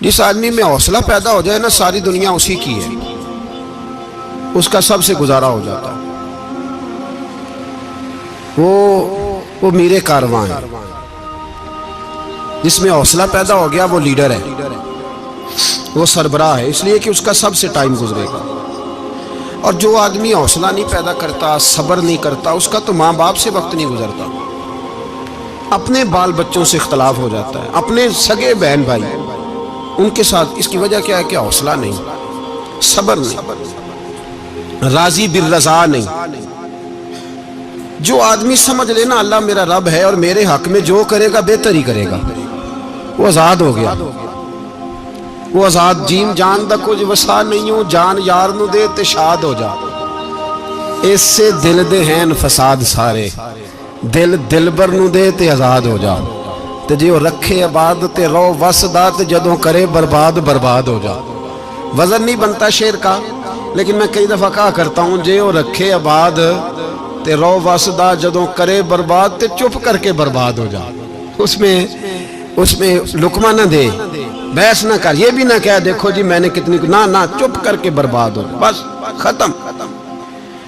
جس آدمی میں حوصلہ پیدا ہو جائے نا، ساری دنیا اسی کی ہے، اس کا سب سے گزارا ہو جاتا ہے۔ وہ میرے کارواں ہے۔ جس میں حوصلہ پیدا ہو گیا وہ لیڈر ہے، وہ سربراہ ہے، اس لیے کہ اس کا سب سے ٹائم گزرے گا۔ اور جو آدمی حوصلہ نہیں پیدا کرتا، صبر نہیں کرتا، اس کا تو ماں باپ سے وقت نہیں گزرتا، اپنے بال بچوں سے اختلاف ہو جاتا ہے، اپنے سگے بہن بھائی ان کے ساتھ۔ اس کی وجہ کیا ہے کہ حوصلہ نہیں، صبر نہیں، راضی بالرضا نہیں۔ جو آدمی سمجھ لینا اللہ میرا رب ہے اور میرے حق میں جو کرے گا بہتر ہی کرے گا، وہ آزاد ہو گیا، وہ آزاد۔ جیم جان دا کچھ وسا نہیں ہوں، جان یار نو دے تے شاد ہو جا، اس سے دل دے ہیں فساد سارے، دل دلبر نو دے تے آزاد ہو جا، تے جے وہ رکھے آباد تے رو وسدا، تے جدوں کرے برباد برباد ہو جا۔ وزن نہیں بنتا شعر کا، لیکن میں کئی دفعہ کہا کرتا ہوں، جے وہ رکھے آباد تے رو وسدا، جدوں کرے برباد تے چپ کر کے برباد ہو جا۔ اس میں لقمہ نہ دے، بحث نہ کر، یہ بھی نہ کہہ دیکھو جی میں نے کتنی، نہ چپ کر کے برباد ہو جا، بس ختم۔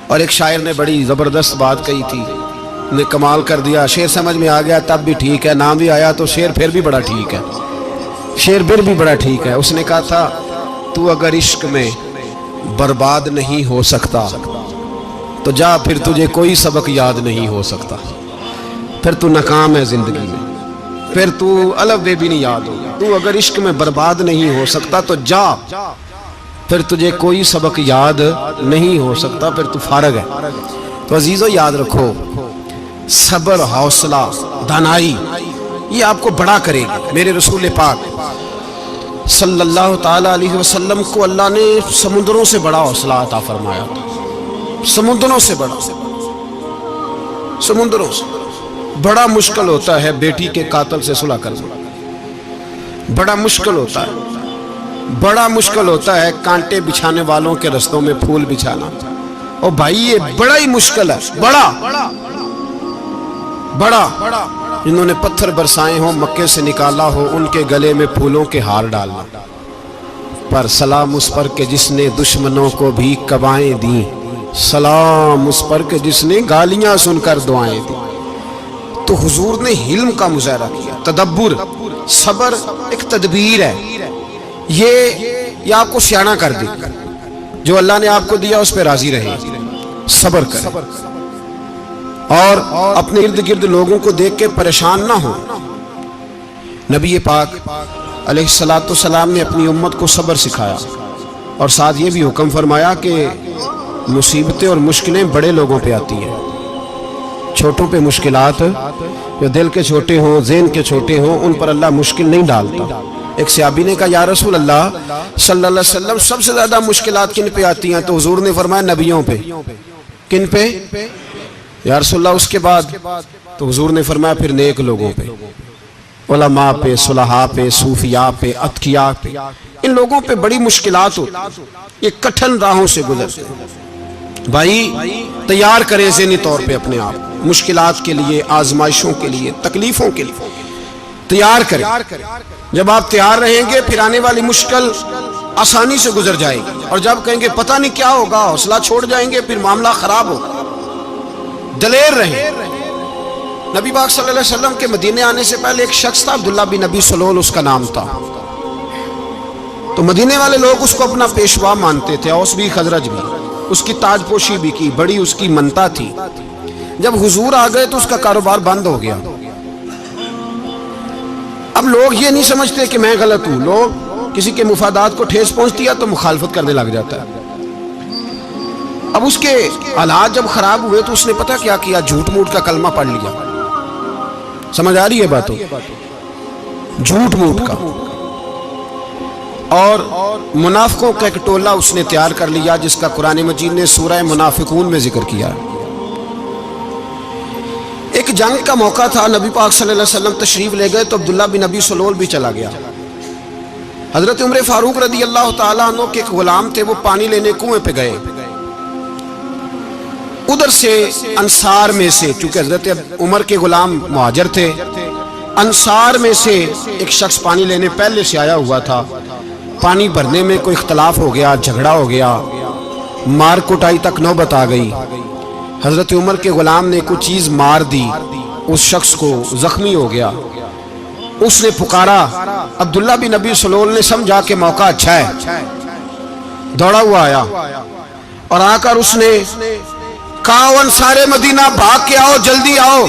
اور ایک شاعر نے بڑی زبردست بات کہی تھی، نے کمال کر دیا، شعر سمجھ میں آ گیا تب بھی ٹھیک ہے، نام بھی آیا تو شعر پھر بھی بڑا ٹھیک ہے، شعر پھر بھی بڑا ٹھیک ہے۔ اس نے کہا تھا، تو اگر عشق میں برباد نہیں ہو سکتا تو جا، پھر تجھے کوئی سبق یاد نہیں ہو سکتا، پھر تو ناکام ہے زندگی میں، پھر تو الف بے بھی نہیں یاد ہوگا۔ تو اگر عشق میں برباد نہیں ہو سکتا تو جا، پھر تجھے کوئی سبق یاد نہیں ہو سکتا، پھر تو فارغ ہے۔ تو عزیزو یاد رکھو، صبر، حوصلہ، دانائی، یہ آپ کو بڑا کرے گی۔ میرے رسول پاک صلی اللہ تعالیٰ علیہ وسلم کو اللہ نے سمندروں سے بڑا حوصلہ عطا فرمایا تھا، سمندروں سے بڑا، سمندروں سے بڑا۔ مشکل ہوتا ہے بیٹی کے قاتل سے صلح کرنا، بڑا مشکل ہوتا ہے، بڑا مشکل ہوتا ہے کانٹے بچھانے والوں کے رستوں میں پھول بچھانا۔ اور بھائی یہ بڑا ہی مشکل ہے، بڑا بڑا۔ جنہوں نے پتھر برسائے ہوں، مکے سے نکالا ہو، ان کے گلے میں پھولوں کے ہار ڈالنا، پر سلام اس پر کہ جس نے دشمنوں کو بھی قبائیں دیں، سلام اس پر کہ جس نے گالیاں سن کر دعائیں دیں۔ تو حضور نے حلم کا مظاہرہ کیا، تدبر، صبر ایک تدبیر ہے، یہ آپ کو سیاںہ کر دے۔ جو اللہ نے آپ کو دیا اس پہ راضی رہے، صبر کرے، اور اپنے ارد گرد لوگوں کو دیکھ کے پریشان نہ ہو۔ نبی پاک علیہ السلام نے اپنی امت کو صبر سکھایا، اور ساتھ یہ بھی حکم فرمایا کہ مصیبتیں اور مشکلیں بڑے لوگوں پہ آتی ہیں، چھوٹوں پہ مشکلات، جو دل کے چھوٹے ہوں، ذہن کے چھوٹے ہوں، ان پر اللہ مشکل نہیں ڈالتا۔ ایک صحابی نے کہا، یا رسول اللہ صلی اللہ علیہ وسلم، سب سے زیادہ مشکلات کن پہ آتی ہیں؟ تو حضور نے فرمایا نبیوں پہ۔ کن پہ یا رسول اللہ؟ اس کے بعد تو حضور نے فرمایا پھر نیک لوگوں پہ، علماء پہ، صلحاء پہ، صوفیاء پہ، اتقیاء پہ۔ ان لوگوں پہ بڑی مشکلات ہوتی، یہ کٹھن راہوں سے گزرتے ہیں۔ بھائی تیار کریں ذہنی طور پہ اپنے آپ، مشکلات کے لیے، آزمائشوں کے لیے، تکلیفوں کے لیے تیار کریں۔ جب آپ تیار رہیں گے پھر آنے والی مشکل آسانی سے گزر جائے گی، اور جب کہیں گے پتہ نہیں کیا ہوگا، حوصلہ چھوڑ جائیں گے، پھر معاملہ خراب ہوگا۔ دلیر رہیں۔ نبی پاک صلی اللہ علیہ وسلم کے مدینے آنے سے پہلے ایک شخص تھا، عبداللہ بن ابی سلول اس کا نام تھا۔ تو مدینے والے لوگ اس کو اپنا پیشوا مانتے تھے، اوس بھی خزرج بھی، اس کی تاج پوشی بھی کی، بڑی اس کی منتا تھی۔ جب حضور آ گئے تو اس کا کاروبار بند ہو گیا۔ اب لوگ یہ نہیں سمجھتے کہ میں غلط ہوں، لوگ کسی کے مفادات کو ٹھیس پہنچتی ہے تو مخالفت کرنے لگ جاتا ہے۔ اب اس کے حالات جب خراب ہوئے تو اس نے پتہ کیا کیا، جھوٹ موٹ کا کلمہ پڑھ لیا۔ سمجھ آ رہی ہے باتوں؟ جھوٹ موٹ کا، اور منافقوں کا ایک ٹولہ اس نے تیار کر لیا، جس کا قرآن مجید نے سورہ منافقون میں ذکر کیا۔ ایک جنگ کا موقع تھا، نبی پاک صلی اللہ علیہ وسلم تشریف لے گئے تو عبداللہ بن ابی سلول بھی چلا گیا۔ حضرت عمر فاروق رضی اللہ تعالیٰ عنہ کے ایک غلام تھے، وہ پانی لینے کنویں پہ گئے۔ ادھر سے انصار میں سے، چونکہ حضرت عمر کے غلام مہاجر تھے، انصار میں سے ایک شخص پانی لینے پہلے سے آیا ہوا تھا، पानी भरने में कोई इख्तलाफ हो गया, झगड़ा हो गया, मार कुटाई तक नौबत आ गई। हजरत उमर के गुलाम ने कुछ चीज मार दी, उस शख्स को जख्मी हो गया। उसने पुकारा, अब्दुल्ला बिन अबी सलोल ने समझा कि मौका अच्छा है, दौड़ा हुआ आया और आकर उसने कहा, अंसारे मदीना भाग के आओ, जल्दी आओ।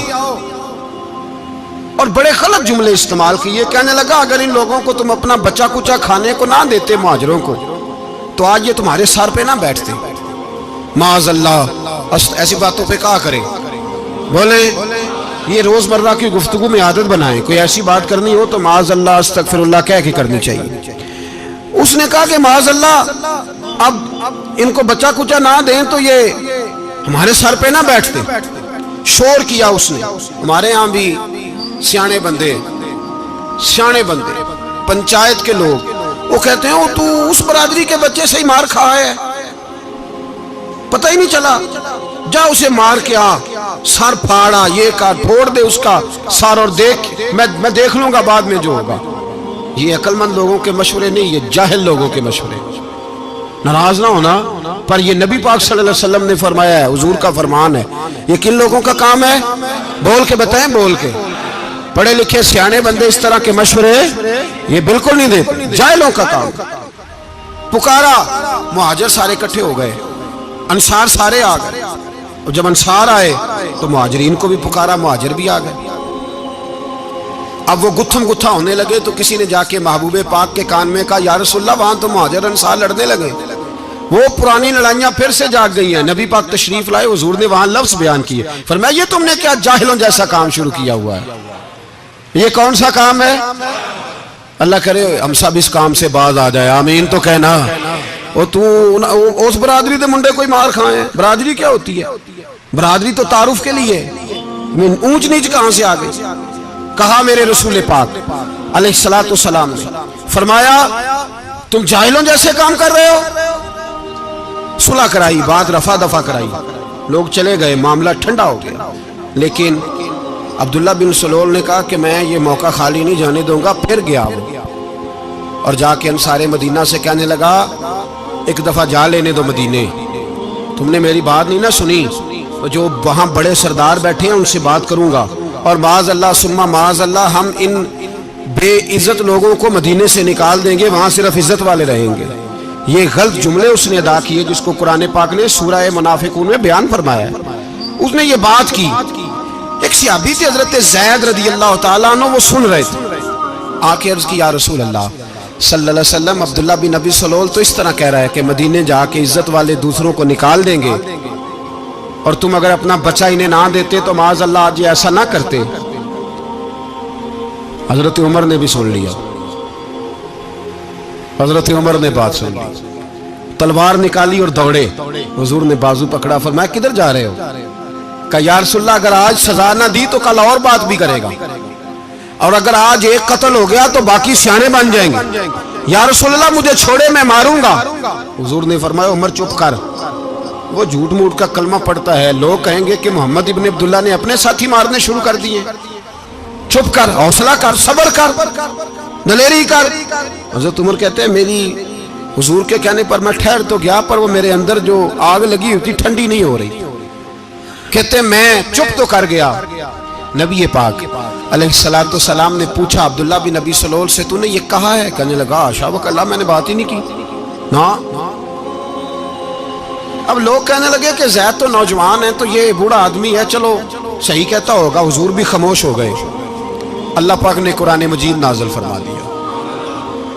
और बड़े गलत जुमले इस्तेमाल किए। कहने लगा, अगर इन लोगों को तुम अपना बचा कुचा खाने को ना देते मुहाजिरों को, तो आज ये तुम्हारे सर पे ना बैठते। माअज़ल्लाह, ऐसी बातों पे कहा करें। बोले ये रोजमर्रा की गुफ्तगू में आदत बनाएं, कोई ऐसी बात करनी हो तो माअज़ल्लाह अस्तगफिरुल्लाह कह के करनी चाहिए। उसने कहा कि माअज़ल्लाह, अब इनको बचा कुचा ना दें तो ये हमारे सर पे ना बैठते। शोर किया उसने। हमारे यहाँ भी सियाने बंदे पंचायत के लोग, वो कहते हैं, वो तू उस बरादरी के बच्चे से ही मार खा है, पता ही नहीं चला, जा उसे मार के आ, सर फाड़ा, ये का फोड़ दे उसका सर और देख, मैं देख लूंगा बाद में जो होगा। ये अक्लमंद लोगों के मशवरे नहीं, ये जाहिल लोगों के मशवरे। नाराज ना होना, पर ये नबी पाक सल्लल्लाहु अलैहि वसल्लम ने फरमाया है, हुजूर का फरमान है। ये किन लोगों का काम है? बोल के बताएं, बोल के। पढ़े लिखे सियाने बंदे इस तरह के मशवरे ये बिल्कुल नहीं देते, जाहिलों का काम। पुकारा, मुहाजिर सारे इकट्ठे हो गए, अंसार सारे आ गए। और जब अंसार आए तो मुहाजिरीन को भी पुकारा, मुहाजिर भी आ गए। अब वो गुत्थम गुत्था होने लगे तो किसी ने जाके महबूबे पाक के कान में कहा, या रसूलल्लाह, वहां तो मुहाजिर अंसार लड़ने लगे। वो पुरानी लड़ाइयां फिर से जाग गई हैं। नबी पाक तशरीफ लाए, हुजूर ने वहां लफ्ज बयान किए, फरमाया, ये तुमने क्या जाहिलों जैसा काम शुरू किया हुआ है? ये कौन सा काम है? अल्लाह करे हम सब इस काम से बाज आ जाए, आमीन तो कहना। और तू उस बरादरी के मुंडे कोई मार खाए? बरादरी क्या होती है? बरादरी तो तारुफ के लिए, ऊंच नीच कहां से आ गई? कहा मेरे रसूल पाक अलैहिस्सलातु वस्सलाम ने, फरमाया, तुम जाहिलों जैसे काम कर रहे हो। सुलह कराई, बात रफा दफा कराई, लोग चले गए, मामला ठंडा हो गया। लेकिन अब्दुल्ला बिन सलोल ने कहा कि मैं ये मौका खाली नहीं जाने दूंगा। फिर गया वो और जाके अंसारे मदीना से कहने लगा, एक दफा जा लेने दो मदीने, तुमने मेरी बात नहीं ना सुनी, तो जो वहां बड़े सरदार बैठे हैं उनसे बात करूंगा, और माज़अल्लाह सुम्मा माज़अल्लाह, हम इन बेइज्जत लोगों को मदीने से निकाल देंगे, वहां सिर्फ इज्जत वाले रहेंगे। ये गलत जुमले उसने अदा किए जिसको कुरान पाक ने सूरह मुनाफिकून में बयान फरमाया है। उसने ये बात की। एक सहाबी थे हजरत ज़ैद रज़ियल्लाहु ताला अन्हु, वो सुन रहे थे। आके अर्ज की, या रसूल अल्लाह सल्लल्लाहु अलैहि वसल्लम, अब्दुल्ला बिन अबी सलोल तो इस तरह कह रहा है कि मदीने जाके इज्जत वाले दूसरों को निकाल देंगे, और तुम अगर अपना बच्चा इन्हें ना देते तो माज़अल्लाह आज ऐसा ना करते। हजरत उमर ने भी सुन लिया। हजरत उमर ने बात सुन ली, तलवार निकाली और दौड़े। हुजूर ने बाजू पकड़ा, फरमाया, किधर जा रहे हो? कहा, या रसूलल्लाह, अगर आज सजा ना दी तो कल और बात भी करेगा, और अगर आज एक कत्ल हो गया तो बाकी सियाने बन जाएंगे। या रसूलल्लाह, मुझे छोड़े, मैं मारूंगा। हुजूर ने फरमाया, उमर चुप कर, वो झूठ मूठ का कलमा पढ़ता है, लोग कहेंगे कि मोहम्मद इब्न अब्दुल्ला ने अपने साथी मारने शुरू कर दिए। चुप कर, हौसला कर, सब्र कर, दलेरी कर। हज़रत उमर कहते हैं, मेरी हुजूर के कहने पर मैं ठहर तो गया, पर वो मेरे अंदर जो आग लगी हुई थी ठंडी नहीं हो रही। कहते मैं चुप तो कर गया। नबी पाक अलैहिस्सलातु वस्सलाम ने पूछा अब्दुल्ला बिन अबी सलोल से, तूने ये कहा है? कहने लगा, आशा वकल्ला, मैंने बात ही नहीं की ना। अब लोग कहने लगे कि ज़ैद तो नौजवान है, तो ये बूढ़ा आदमी है, चलो सही कहता होगा। हुजूर भी खामोश हो गए। अल्लाह पाक ने कुरान मजीद नाज़िल फरमा दिया।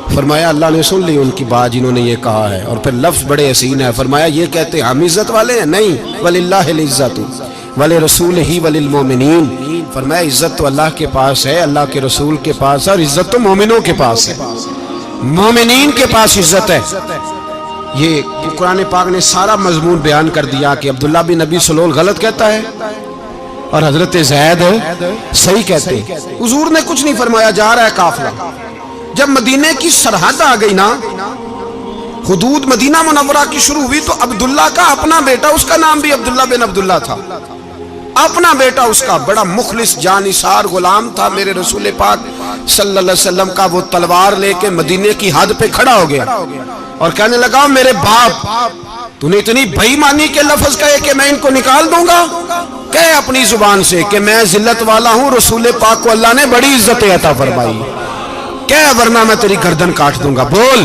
फरमाया, अल्लाह ने सुन ली उनकी बात जिन्होंने ये कहा है। और फिर लफ्ज़ बड़े हसीन है। फरमाया, ये कहते हम इज्जत वाले हैं? नहीं, वलिल्लाहिल इज्जतु वले रसूलिही वलिल मोमिनीन। फरमाया, इज्जत तो अल्लाह के पास है, अल्लाह के रसूल के पास है, और इज्जत तो मोमिनों के पास है, मोमिनीन के पास इज्जत है। ये कुरान पाक ने सारा मजमून बयान कर दिया कि अब्दुल्ला बिन अबी सलोल गलत कहता है और हजरत ज़ैद सही कहते हैं। हुजूर ने कुछ नहीं फरमाया, जा रहा है काफिला। जब मदीने की सरहद आ गई ना, हुदूद मदीना मुनव्वरा की शुरू हुई, तो अब्दुल्ला का अपना बेटा, उसका नाम भी अब्दुल्ला बिन अब्दुल्ला था, अपना बेटा उसका बड़ा मुखलिस जानिसार गुलाम था मेरे रसूल पाक صلی اللہ علیہ وسلم کا وہ تلوار لے کے مدینے کی حد پہ کھڑا ہو گیا اور کہنے لگا میرے باپ تو نے اتنی بے ایمانی کے لفظ کہے کہ میں ان کو نکال دوں گا؟ کہے اپنی زبان سے کہ میں ذلت والا ہوں، رسول پاک کو اللہ نے بڑی عزت عطا فرمائی، کہے ورنہ میں تیری گردن کاٹ دوں گا۔ بول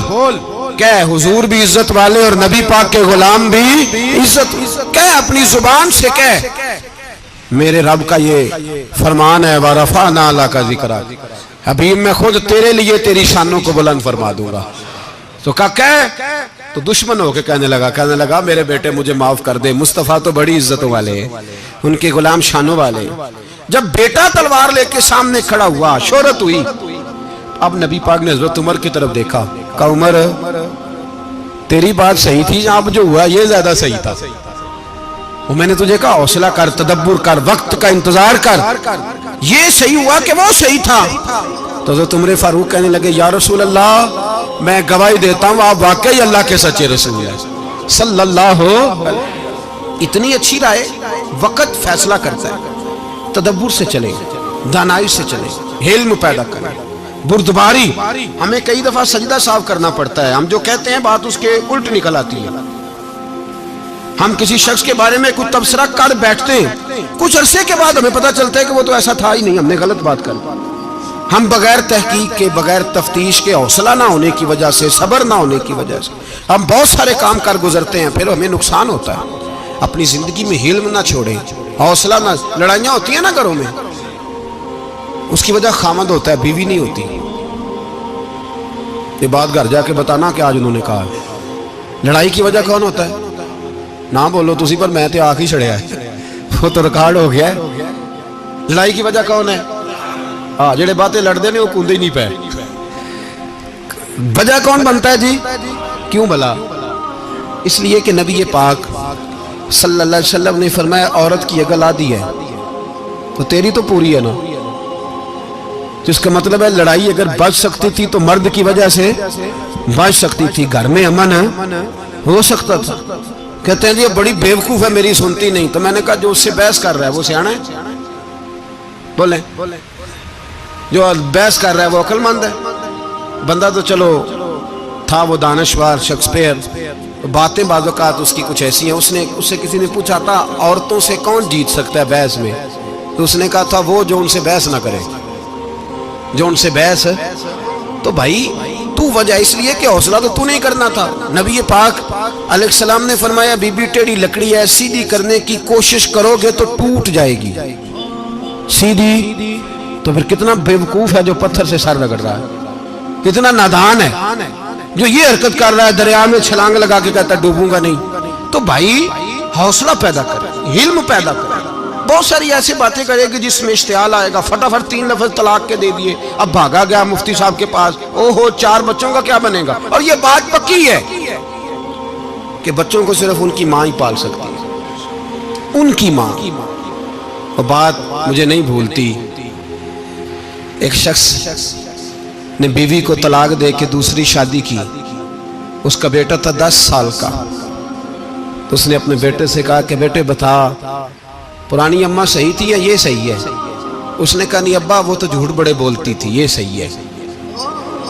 کہے حضور بھی عزت والے اور نبی پاک کے غلام بھی عزت، کہے اپنی زبان سے کہے میرے رب کا یہ فرمان ہے وَرَفَعْنَا لَكَ ذِكْرَكَ، حبیب میں خود تیرے لیے تیری شانوں کو بلند فرما دوں گا۔ تو کہے تو دشمن ہو کے کہنے لگا میرے بیٹے مجھے معاف کر دے، مصطفیٰ تو بڑی عزتوں والے ہیں، ان کے غلام شانوں والے ہیں۔ جب بیٹا تلوار لے کے سامنے کھڑا ہوا، شہرت ہوئی، اب نبی پاک نے حضرت عمر کی طرف دیکھا، کہا عمر تیری بات صحیح تھی، اب جو ہوا یہ زیادہ صحیح تھا، وہ میں نے تجھے کہا حوصلہ کر، تدبر کر، وقت کا انتظار کر، یہ صحیح ہوا کہ وہ صحیح تھا۔ تو حضرت عمر فاروق کہنے لگے یا رسول اللہ میں گواہی دیتا ہوں آپ واقعی اللہ کے سچے رسول ہیں صلی اللہ اتنی اچھی رائے، وقت فیصلہ کرتا ہے، تدبر سے چلے، دانائی سے چلے، علم پیدا کرے، بردباری، ہمیں کئی دفعہ سجدہ صاف کرنا پڑتا ہے، ہم جو کہتے ہیں بات اس کے الٹ نکل آتی ہے، ہم کسی شخص کے بارے میں کچھ تبصرہ کر بیٹھتے ہیں، کچھ عرصے کے بعد ہمیں پتہ چلتا ہے کہ وہ تو ایسا تھا ہی نہیں، ہم نے غلط بات کر دی۔ ہم بغیر تحقیق کے، بغیر تفتیش کے، حوصلہ نہ ہونے کی وجہ سے، صبر نہ ہونے کی وجہ سے ہم بہت سارے کام کر گزرتے ہیں، پھر ہمیں نقصان ہوتا ہے۔ اپنی زندگی میں حلم نہ چھوڑیں، حوصلہ نہ، لڑائیاں ہوتی ہیں نا گھروں میں، اس کی وجہ خامد ہوتا ہے، بیوی نہیں ہوتی۔ یہ بات گھر جا کے بتانا کہ آج انہوں نے کہا لڑائی کی وجہ کون ہوتا ہے؟ نہ بولو تسی پر میں تے آخ ہی چھڑیا ہے، وہ تو ریکارڈ ہو گیا ہے۔ لڑائی کی وجہ کون ہے؟ ہاں جڑے باتیں لڑتے ہیں وہ کندے ہی نہیں پے۔ وجہ کون بنتا ہے جی؟ کیوں بلا؟ اس لیے کہ نبی پاک صلی اللہ علیہ وسلم نے فرمایا عورت کی اگر آدھی ہے تو تیری تو پوری ہے نا، جس کا مطلب ہے لڑائی اگر بچ سکتی تھی تو مرد کی وجہ سے بچ سکتی تھی، گھر میں امن ہو سکتا تھا۔ کہتے ہیں جی بڑی بیوقوف ہے میری سنتی نہیں، تو میں نے کہا جو اس سے بحث کر رہا ہے وہ سیانا ہے؟ بولیں جو بحث کر رہا ہے وہ عقل مند ہے؟ بندہ تو چلو تھا وہ دانشور شیکسپیئر، باتیں بعض اوقات اس کی کچھ ایسی ہیں، اس سے کسی نے پوچھا تھا عورتوں سے کون جیت سکتا ہے بحث میں، تو اس نے کہا تھا وہ جو ان سے بحث نہ کرے، جو ان سے بحث ہے۔ تو بھائی تو وجہ اس لیے کہ حوصلہ تو نہیں کرنا تھا۔ نبی پاک علیہ السلام نے فرمایا بی بی ٹیڑھی لکڑی ہے، سیدھی کرنے کی کوشش کرو گے تو ٹوٹ جائے گی، سیدھی تو پھر کتنا بیوقوف ہے جو پتھر سے سر رگڑ رہا ہے، کتنا نادان ہے جو یہ حرکت کر رہا ہے، دریا میں چھلانگ لگا کے کہتا ہے ڈوبوں گا نہیں۔ تو بھائی حوصلہ پیدا کرے، علم پیدا کرے، بہت ساری ایسی باتیں کرے گی جس میں اشتعال آئے گا، فٹافٹ 3 لفظ طلاق کے دے دیے، اب بھاگا گیا مفتی صاحب کے پاس، او ہو 4 بچوں کا کیا بنے گا؟ اور یہ بات پکی ہے کہ بچوں کو صرف ان کی ماں ہی پال سکتی ہے، ان کی ماں۔ اور بات مجھے نہیں بھولتی، ایک شخص نے بیوی کو طلاق دے کے دوسری شادی کی، اس کا بیٹا تھا 10 سال کا، تو اس نے اپنے بیٹے سے کہا کہ بیٹے بتا پرانی اماں صحیح تھی یا یہ صحیح ہے؟ اس نے کہا نہیں ابا وہ تو جھوٹ بڑے بولتی تھی، یہ صحیح ہے،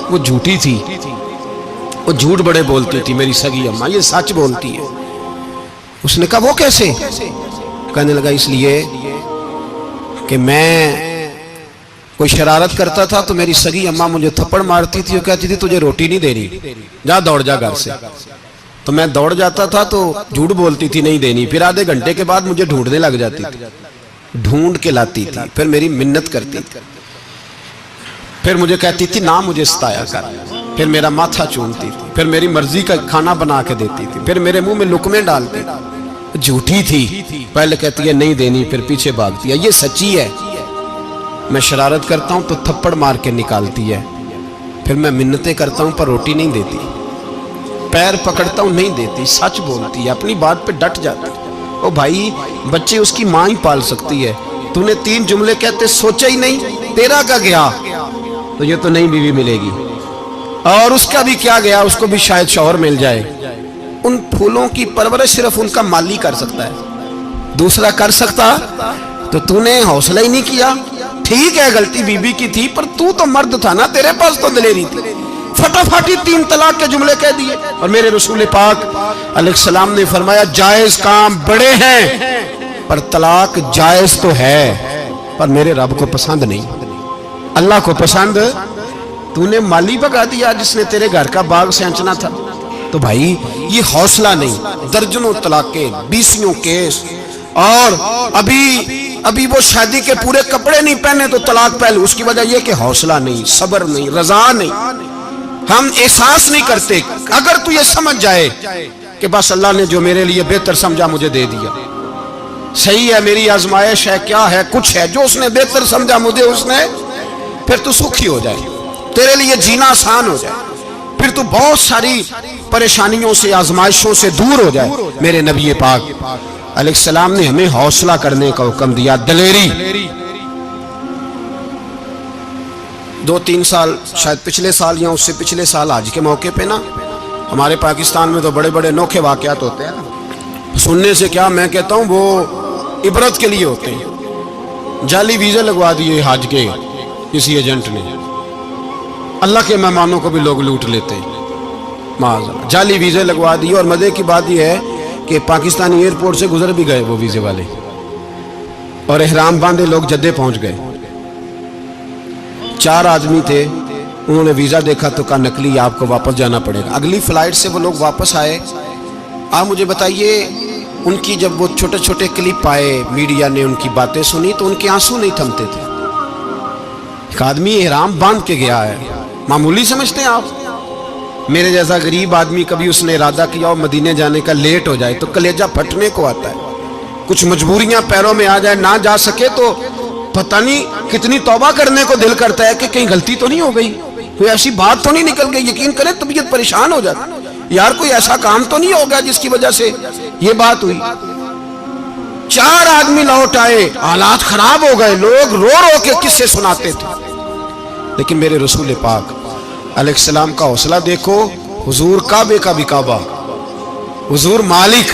وہ جھوٹی تھی، وہ جھوٹ بڑے بولتی تھی میری سگی اماں، یہ سچ بولتی ہے۔ اس نے کہا وہ کیسے؟ کہنے لگا اس لیے کہ میں کوئی شرارت کرتا تھا تو میری سگی اماں مجھے تھپڑ مارتی تھی، وہ کہتی تھی تجھے روٹی نہیں دے رہی، جا دوڑ جا گھر سے، تو میں دوڑ جاتا تھا تو جھوٹ بولتی تھی نہیں دینی، پھر آدھے گھنٹے کے بعد مجھے ڈھونڈنے لگ جاتی تھی، ڈھونڈ کے لاتی تھی، پھر میری منت کرتی تھی، پھر مجھے کہتی تھی نہ مجھے ستایا کر، پھر میرا ماتھا چومتی تھی، پھر میری مرضی کا کھانا بنا کے دیتی تھی، پھر میرے منہ میں لقمے ڈالتی تھی، جھوٹی تھی، پہلے کہتی ہے نہیں دینی پھر پیچھے بھاگتی ہے، یہ سچی ہے، میں شرارت کرتا ہوں تو تھپڑ مار کے نکالتی ہے، پھر میں منتیں کرتا ہوں پر روٹی نہیں دیتی، پیر پکڑتا ہوں نہیں دیتی، سچ بولتی ہے، اپنی بات پہ ڈٹ جاتی ہے۔ او بھائی بچے اس کی ماں ہی پال سکتی ہے، تو نے 3 جملے کہتے سوچا ہی نہیں، تیرا کا گیا تو یہ تو نئی بیوی ملے گی، اور اس کا بھی کیا گیا، اس کو بھی شاید شوہر مل جائے۔ ان پھولوں کی پرورش صرف ان کا مالی کر سکتا ہے، دوسرا کر سکتا؟ تو تو نے حوصلہ ہی نہیں کیا، ٹھیک ہے غلطی بیوی کی تھی پر تو مرد تھا نا, تیرے پاس تو دلیری تھی. فٹافٹ 3 طلاق کے جملے کہہ دیے. اور میرے رسول پاک علیہ السلام نے فرمایا جائز کام بڑے ہیں پر طلاق جائز تو ہے پر میرے رب کو پسند نہیں, اللہ کو پسند. تو نے مالی بگا دیا جس نے تیرے گھر کا باغ سینچنا تھا. تو بھائی یہ حوصلہ نہیں, درجنوں طلاقیں, 20 کیس, اور ابھی وہ شادی کے پورے کپڑے نہیں پہنے تو طلاق پہلے. اس کی وجہ یہ کہ حوصلہ نہیں, صبر نہیں, رضا نہیں, ہم احساس نہیں کرتے. اگر تو یہ سمجھ جائے کہ بس اللہ نے جو میرے لیے بہتر سمجھا مجھے دے دیا, صحیح ہے, میری آزمائش ہے, کیا ہے, کچھ ہے جو اس نے بہتر سمجھا مجھے اس نے, پھر تو سکھی ہو جائے, تیرے لیے جینا آسان ہو جائے, پھر تو بہت ساری پریشانیوں سے آزمائشوں سے دور ہو جائے. میرے نبی پاک علیہ السلام نے ہمیں حوصلہ کرنے کا حکم دیا, دلیری. 2-3 سال شاید پچھلے سال یا اس سے پچھلے سال حج کے موقع پہ نا, ہمارے پاکستان میں تو بڑے بڑے انوکھے واقعات ہوتے ہیں. سننے سے کیا, میں کہتا ہوں وہ عبرت کے لیے ہوتے ہیں. جعلی ویزے لگوا دیے حج کے کسی ایجنٹ نے, اللہ کے مہمانوں کو بھی لوگ لوٹ لیتے ہیں, معاذ جعلی ویزے لگوا دیے. اور مزے کی بات یہ ہے کہ پاکستانی ایئرپورٹ سے گزر بھی گئے وہ ویزے والے, اور احرام باندھے لوگ جدے پہنچ گئے. 4 آدمی تھے, انہوں نے ویزا دیکھا تو کہا نقلی, آپ کو واپس جانا پڑے گا. اگلی فلائٹ سے وہ لوگ واپس آئے. آپ مجھے بتائیے ان کی جب وہ چھوٹے چھوٹے کلپ آئے, میڈیا نے ان کی باتیں سنی تو ان کے آنسو نہیں تھمتے تھے. ایک آدمی احرام باندھ کے گیا ہے, معمولی سمجھتے ہیں آپ؟ میرے جیسا غریب آدمی کبھی اس نے ارادہ کیا اور مدینے جانے کا لیٹ ہو جائے تو کلیجہ پھٹنے کو آتا ہے. کچھ مجبوریاں پیروں میں آ جائے, نہ جا سکے تو پتہ نہیں کتنی توبہ کرنے کو دل کرتا ہے کہ کہیں غلطی تو نہیں ہو گئی, کوئی ایسی بات تو نہیں نکل گئی. یقین کریں طبیعت پریشان ہو جاتی, یار کوئی ایسا کام تو نہیں ہوگا جس کی وجہ سے یہ بات ہوئی. 4 آدمی لوٹ آئے, حالات خراب ہو گئے, لوگ رو رو کے قصے سناتے تھے. لیکن میرے رسول پاک علیہ السلام کا حوصلہ دیکھو. حضور کعبے کا بھی کعبہ, حضور مالک,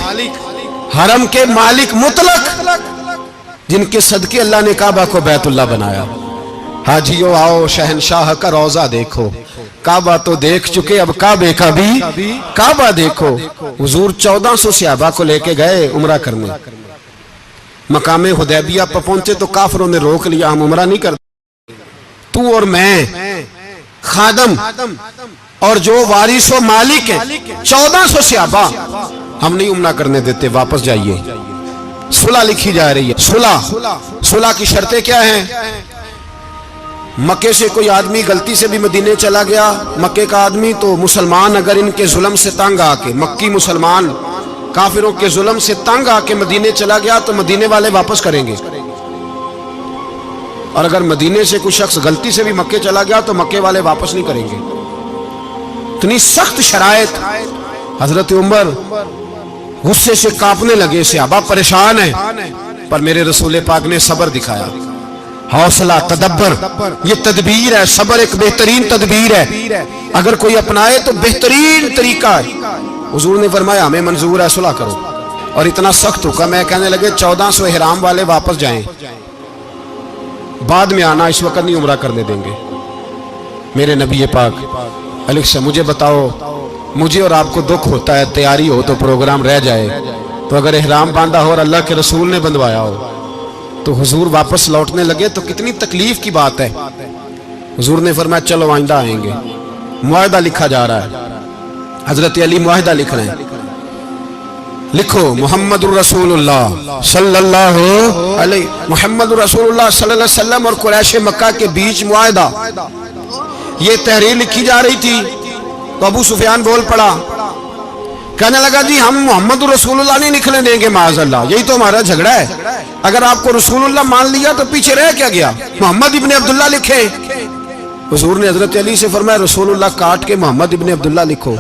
حرم کے مالک مطلق, جن کے صدقے اللہ نے کعبہ کو بیت اللہ بنایا. حاجیو آؤ شہنشاہ کا روضہ دیکھو, کعبہ تو دیکھ چکے اب کعبے کا بھی کعبہ دیکھو. حضور 1400 صحابہ کو لے کے گئے عمرہ کرنے. مقام حدیبیہ پر پہنچے تو کافروں نے روک لیا, ہم عمرہ نہیں کرتے. تو اور میں خادم اور جو وارث و مالک ہیں 1400 صحابہ, ہم نہیں عمرہ کرنے دیتے, واپس جائیے. صلح لکھی جا رہی ہے. صلح کی شرطیں کیا ہیں؟ مکے سے کوئی آدمی غلطی سے بھی مدینے چلا گیا, مکے کا آدمی, تو مسلمان اگر ان کے ظلم سے تنگ آ کے, مکی مسلمان کافروں کے ظلم سے تنگ آ کے مدینے چلا گیا تو مدینے والے واپس کریں گے. اور اگر مدینے سے کوئی شخص غلطی سے بھی مکے چلا گیا تو مکے والے واپس نہیں کریں گے. اتنی سخت شرائط. حضرت عمر غصے سے کانپنے لگے, صحابہ پریشان ہیں, پر میرے رسول پاک نے صبر دکھایا, حوصلہ, تدبر. یہ تدبیر ہے, صبر ایک بہترین تدبیر ہے, اگر کوئی اپنائے تو بہترین طریقہ ہے. حضور نے فرمایا ہمیں منظور ہے, صلح کرو. اور اتنا سخت حکم ہے, کہنے لگے 1400 احرام والے واپس جائیں, بعد میں آنا, اس وقت نہیں عمرہ کرنے دیں گے. میرے نبی پاک علیہ السلام, مجھے بتاؤ, مجھے اور آپ کو دکھ ہوتا ہے تیاری ہو تو پروگرام رہ جائے, تو اگر احرام باندھا ہو اور اللہ کے رسول نے بندھوایا ہو تو حضور واپس لوٹنے لگے تو کتنی تکلیف کی بات ہے. حضور نے فرمایا چلو آئندہ آئیں گے. معاہدہ لکھا جا رہا ہے, حضرت علی معاہدہ لکھ رہے ہیں. لکھو محمد الرسول اللہ صلی اللہ علیہ, محمد الرسول اللہ صلی اللہ علیہ وسلم اور قریش مکہ کے بیچ معاہدہ. یہ تحریر لکھی جا رہی تھی تو ابو سفیان بول پڑا, کہنے لگا جی ہم محمد الرسول اللہ نہیں لکھنے دیں گے, معاذ اللہ, یہی تو ہمارا جھگڑا ہے. اگر آپ کو رسول اللہ مان لیا تو پیچھے رہ کیا گیا, محمد ابن عبداللہ لکھے. حضور نے حضرت علی سے فرمایا رسول اللہ کاٹ کے محمد ابن عبداللہ لکھو.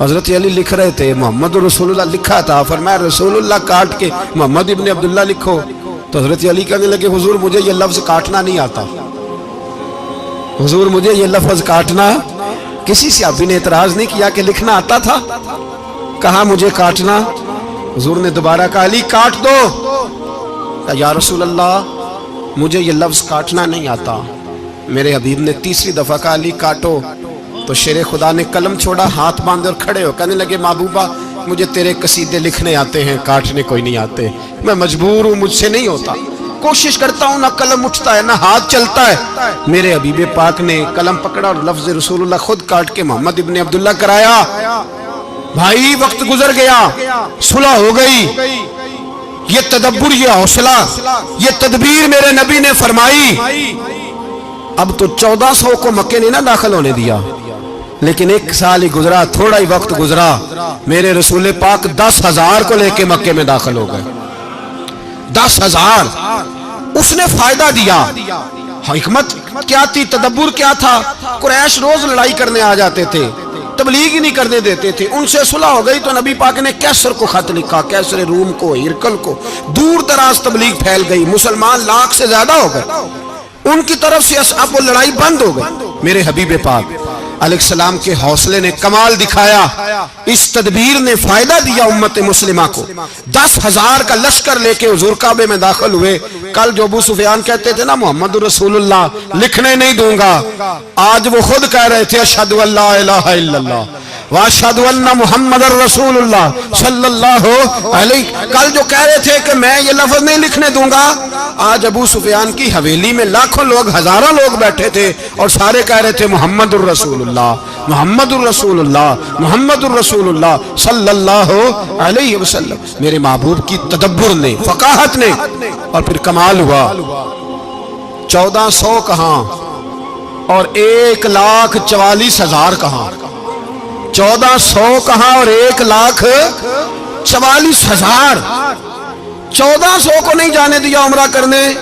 حضرت علی لکھ رہے تھے, محمد رسول اللہ لکھا تھا, فرمایا رسول اللہ کاٹ کے محمد ابن عبداللہ لکھو. تو حضرت علی کہنے لگے حضور مجھے یہ لفظ کاٹنا نہیں آتا, حضور مجھے یہ لفظ کاٹنا. کسی صحابی نے اعتراض نہیں کیا کہ لکھنا آتا تھا, کہا مجھے کاٹنا. حضور نے دوبارہ کہا علی کاٹ دو. یا رسول اللہ मुझे ये लफ्ज काटना नहीं आता। मेरे हबीब ने तीसरी दफा कहा अली काटो, तो शेर खुदा ने कलम छोड़ा, हाथ बांधे और खड़े हो कहने लगे महबूबा मुझे तेरे कसीदे लिखने आते हैं, काटने कोई नहीं आते, मैं मजबूर हूँ, मुझसे नहीं होता, कोशिश करता हूँ, ना कलम उठता है ना हाथ चलता है। मेरे हबीब पाक ने कलम पकड़ा और लफ्ज रसूलुल्लाह खुद काट के मोहम्मद इब्ने अब्दुल्ला कराया। भाई वक्त गुजर गया, सुलह हो गई, ये तदब्बुर, ये हौसला, ये तदबीर मेरे नबी ने फरमाई। अब तो 1400 को मक्के ने ना दाखिल होने दिया, लेकिन एक साल ही गुजरा, थोड़ा ही वक्त गुजरा, मेरे रसूल पाक 10,000 को लेके मक्के में दाखिल हो गए। 10,000 उसने फायदा दिया। हिकमत क्या थी, तदब्बुर क्या था? कुरैश रोज लड़ाई करने आ जाते थे, तबलीग ही नहीं करने देते थे, उनसे सुलह हो गई तो नबी पाक ने कैसर को खत लिखा, कैसर रूम को, हिरकल को, दूर दराज तबलीग फैल गई, मुसलमान लाख से ज्यादा हो गए, उनकी तरफ से अब वो लड़ाई बंद हो गई। मेरे हबीब पाक अलैहिस्सलाम के हौसले ने कमाल दिखाया, इस तदबीर ने फायदा दिया उम्मत मुस्लिमा को। 10,000 का लश्कर लेके हुजूर काबे में दाखिल हुए। कल जो अबू सुफियान कहते थे ना मोहम्मद रसूलुल्लाह लिखने नहीं दूंगा, आज वो खुद कह रहे थे अशहदु अल्ला इलाहा इल्लल्लाह व अशहदु अन्ना मुहम्मदर रसूलुल्लाह सल्लल्लाहु अलैहि। कल जो कह रहे थे कि मैं ये लफ्ज नहीं लिखने दूंगा, आज अबू सुफियान की हवेली में लाखों लोग, हजारों लोग बैठे थे और सारे कह रहे थे मोहम्मदुर रसूलुल्लाह मोहम्मदुर रसूलुल्लाह मोहम्मदुर रसूलुल्लाह सल्लल्लाहु अलैहि वसल्लम। मेरे महबूब की तदब्बुर ने, फकाहत ने, और फिर कमाल हुआ। 1400 कहां और 1,44,000 कहां, 1400 कहां और 1,44,000। 1400 को नहीं जाने दिया उम्रा करने,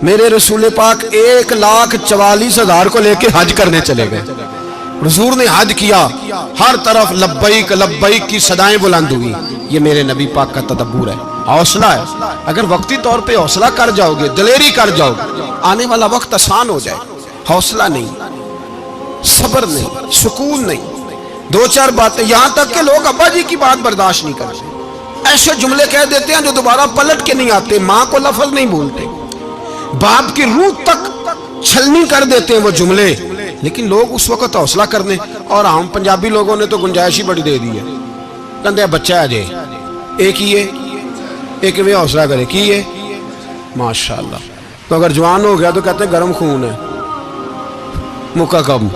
मेरे रसूल पाक 1,44,000 को लेके हज करने चले गए। हुजूर ने हज किया, हर तरफ लब्बैक लब्बैक की सदाएं बुलंद हुई। ये मेरे नबी पाक का तदब्बुर है, हौसला है। अगर वक्ती तौर पे हौसला कर जाओगे, दिलेरी कर जाओगे, आने वाला वक्त आसान हो जाए। हौसला नहीं, सब्र नहीं, सुकून नहीं, दो चार बातें, यहां तक के लोग अब्बा जी की बात बर्दाश्त नहीं करते, ऐसे जुमले कह देते हैं जो दोबारा पलट के नहीं आते, माँ को लफ्ज नहीं बोलते, बाप की रूह तक छलनी कर देते हैं वो जुमले। लेकिन लोग उस वक्त हौसला करने, और हम पंजाबी लोगों ने तो गुंजाइश ही बड़ी दे दी है, कहते बच्चा है जे एक ही है, एक वे हौसला करे की है माशाअल्लाह। तो अगर जवान हो गया तो कहते हैं गर्म खून है, मुक्का कब।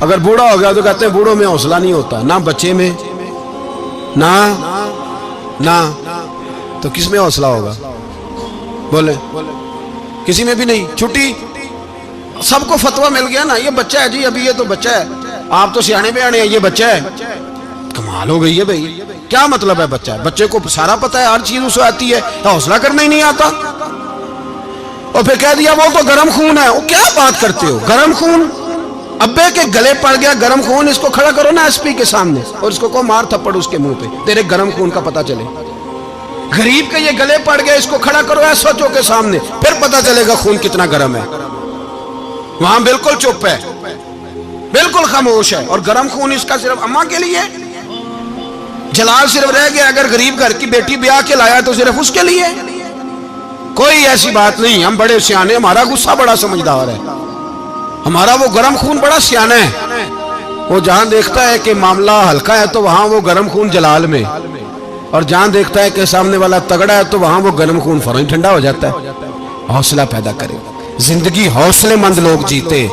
अगर बूढ़ा हो गया तो कहते हैं बूढ़ों में हौसला नहीं होता, ना बच्चे में ना ना, तो किस में हौसला होगा? बोले किसी में भी नहीं। छुट्टी, सबको फतवा मिल गया ना, ये बच्चा है जी, अभी ये तो बच्चा है, आप तो सियाने बयाने हैं, ये बच्चा है। कमाल हो गई है भाई, क्या मतलब है बच्चा है? बच्चे को सारा पता है, हर चीज उसे आती है, हौसला करना ही नहीं आता। और फिर कह दिया वो तो गर्म खून है। वो क्या बात करते हो, गर्म खून? अब्बे के गले पड़ गया गर्म खून, इसको खड़ा करो ना एसपी के सामने और इसको को मार थप्पड़ उसके मुंह पे, तेरे गर्म खून का पता चले। गरीब के ये गले पड़ गया, इसको खड़ा करो एसओ के सामने, फिर पता चलेगा खून कितना गर्म है। वहां बिल्कुल चुप है, बिल्कुल खामोश है, और गर्म खून इसका सिर्फ अम्मा के लिए। जलाल सिर्फ रह गया, अगर गरीब घर की बेटी ब्याह के लाया तो सिर्फ उसके लिए। कोई ऐसी बात नहीं, हम बड़े सियाने, हमारा गुस्सा बड़ा समझदार है, हमारा वो गर्म खून बड़ा सियाना है। वो जहां देखता है कि मामला हल्का है तो वहां वो गर्म खून जलाल में, और जहां देखता है कि सामने वाला तगड़ा है तो वहां वो गर्म खून फौरन ठंडा हो जाता है। हौसला पैदा करे, जिंदगी हौसलेमंद लोग जीते,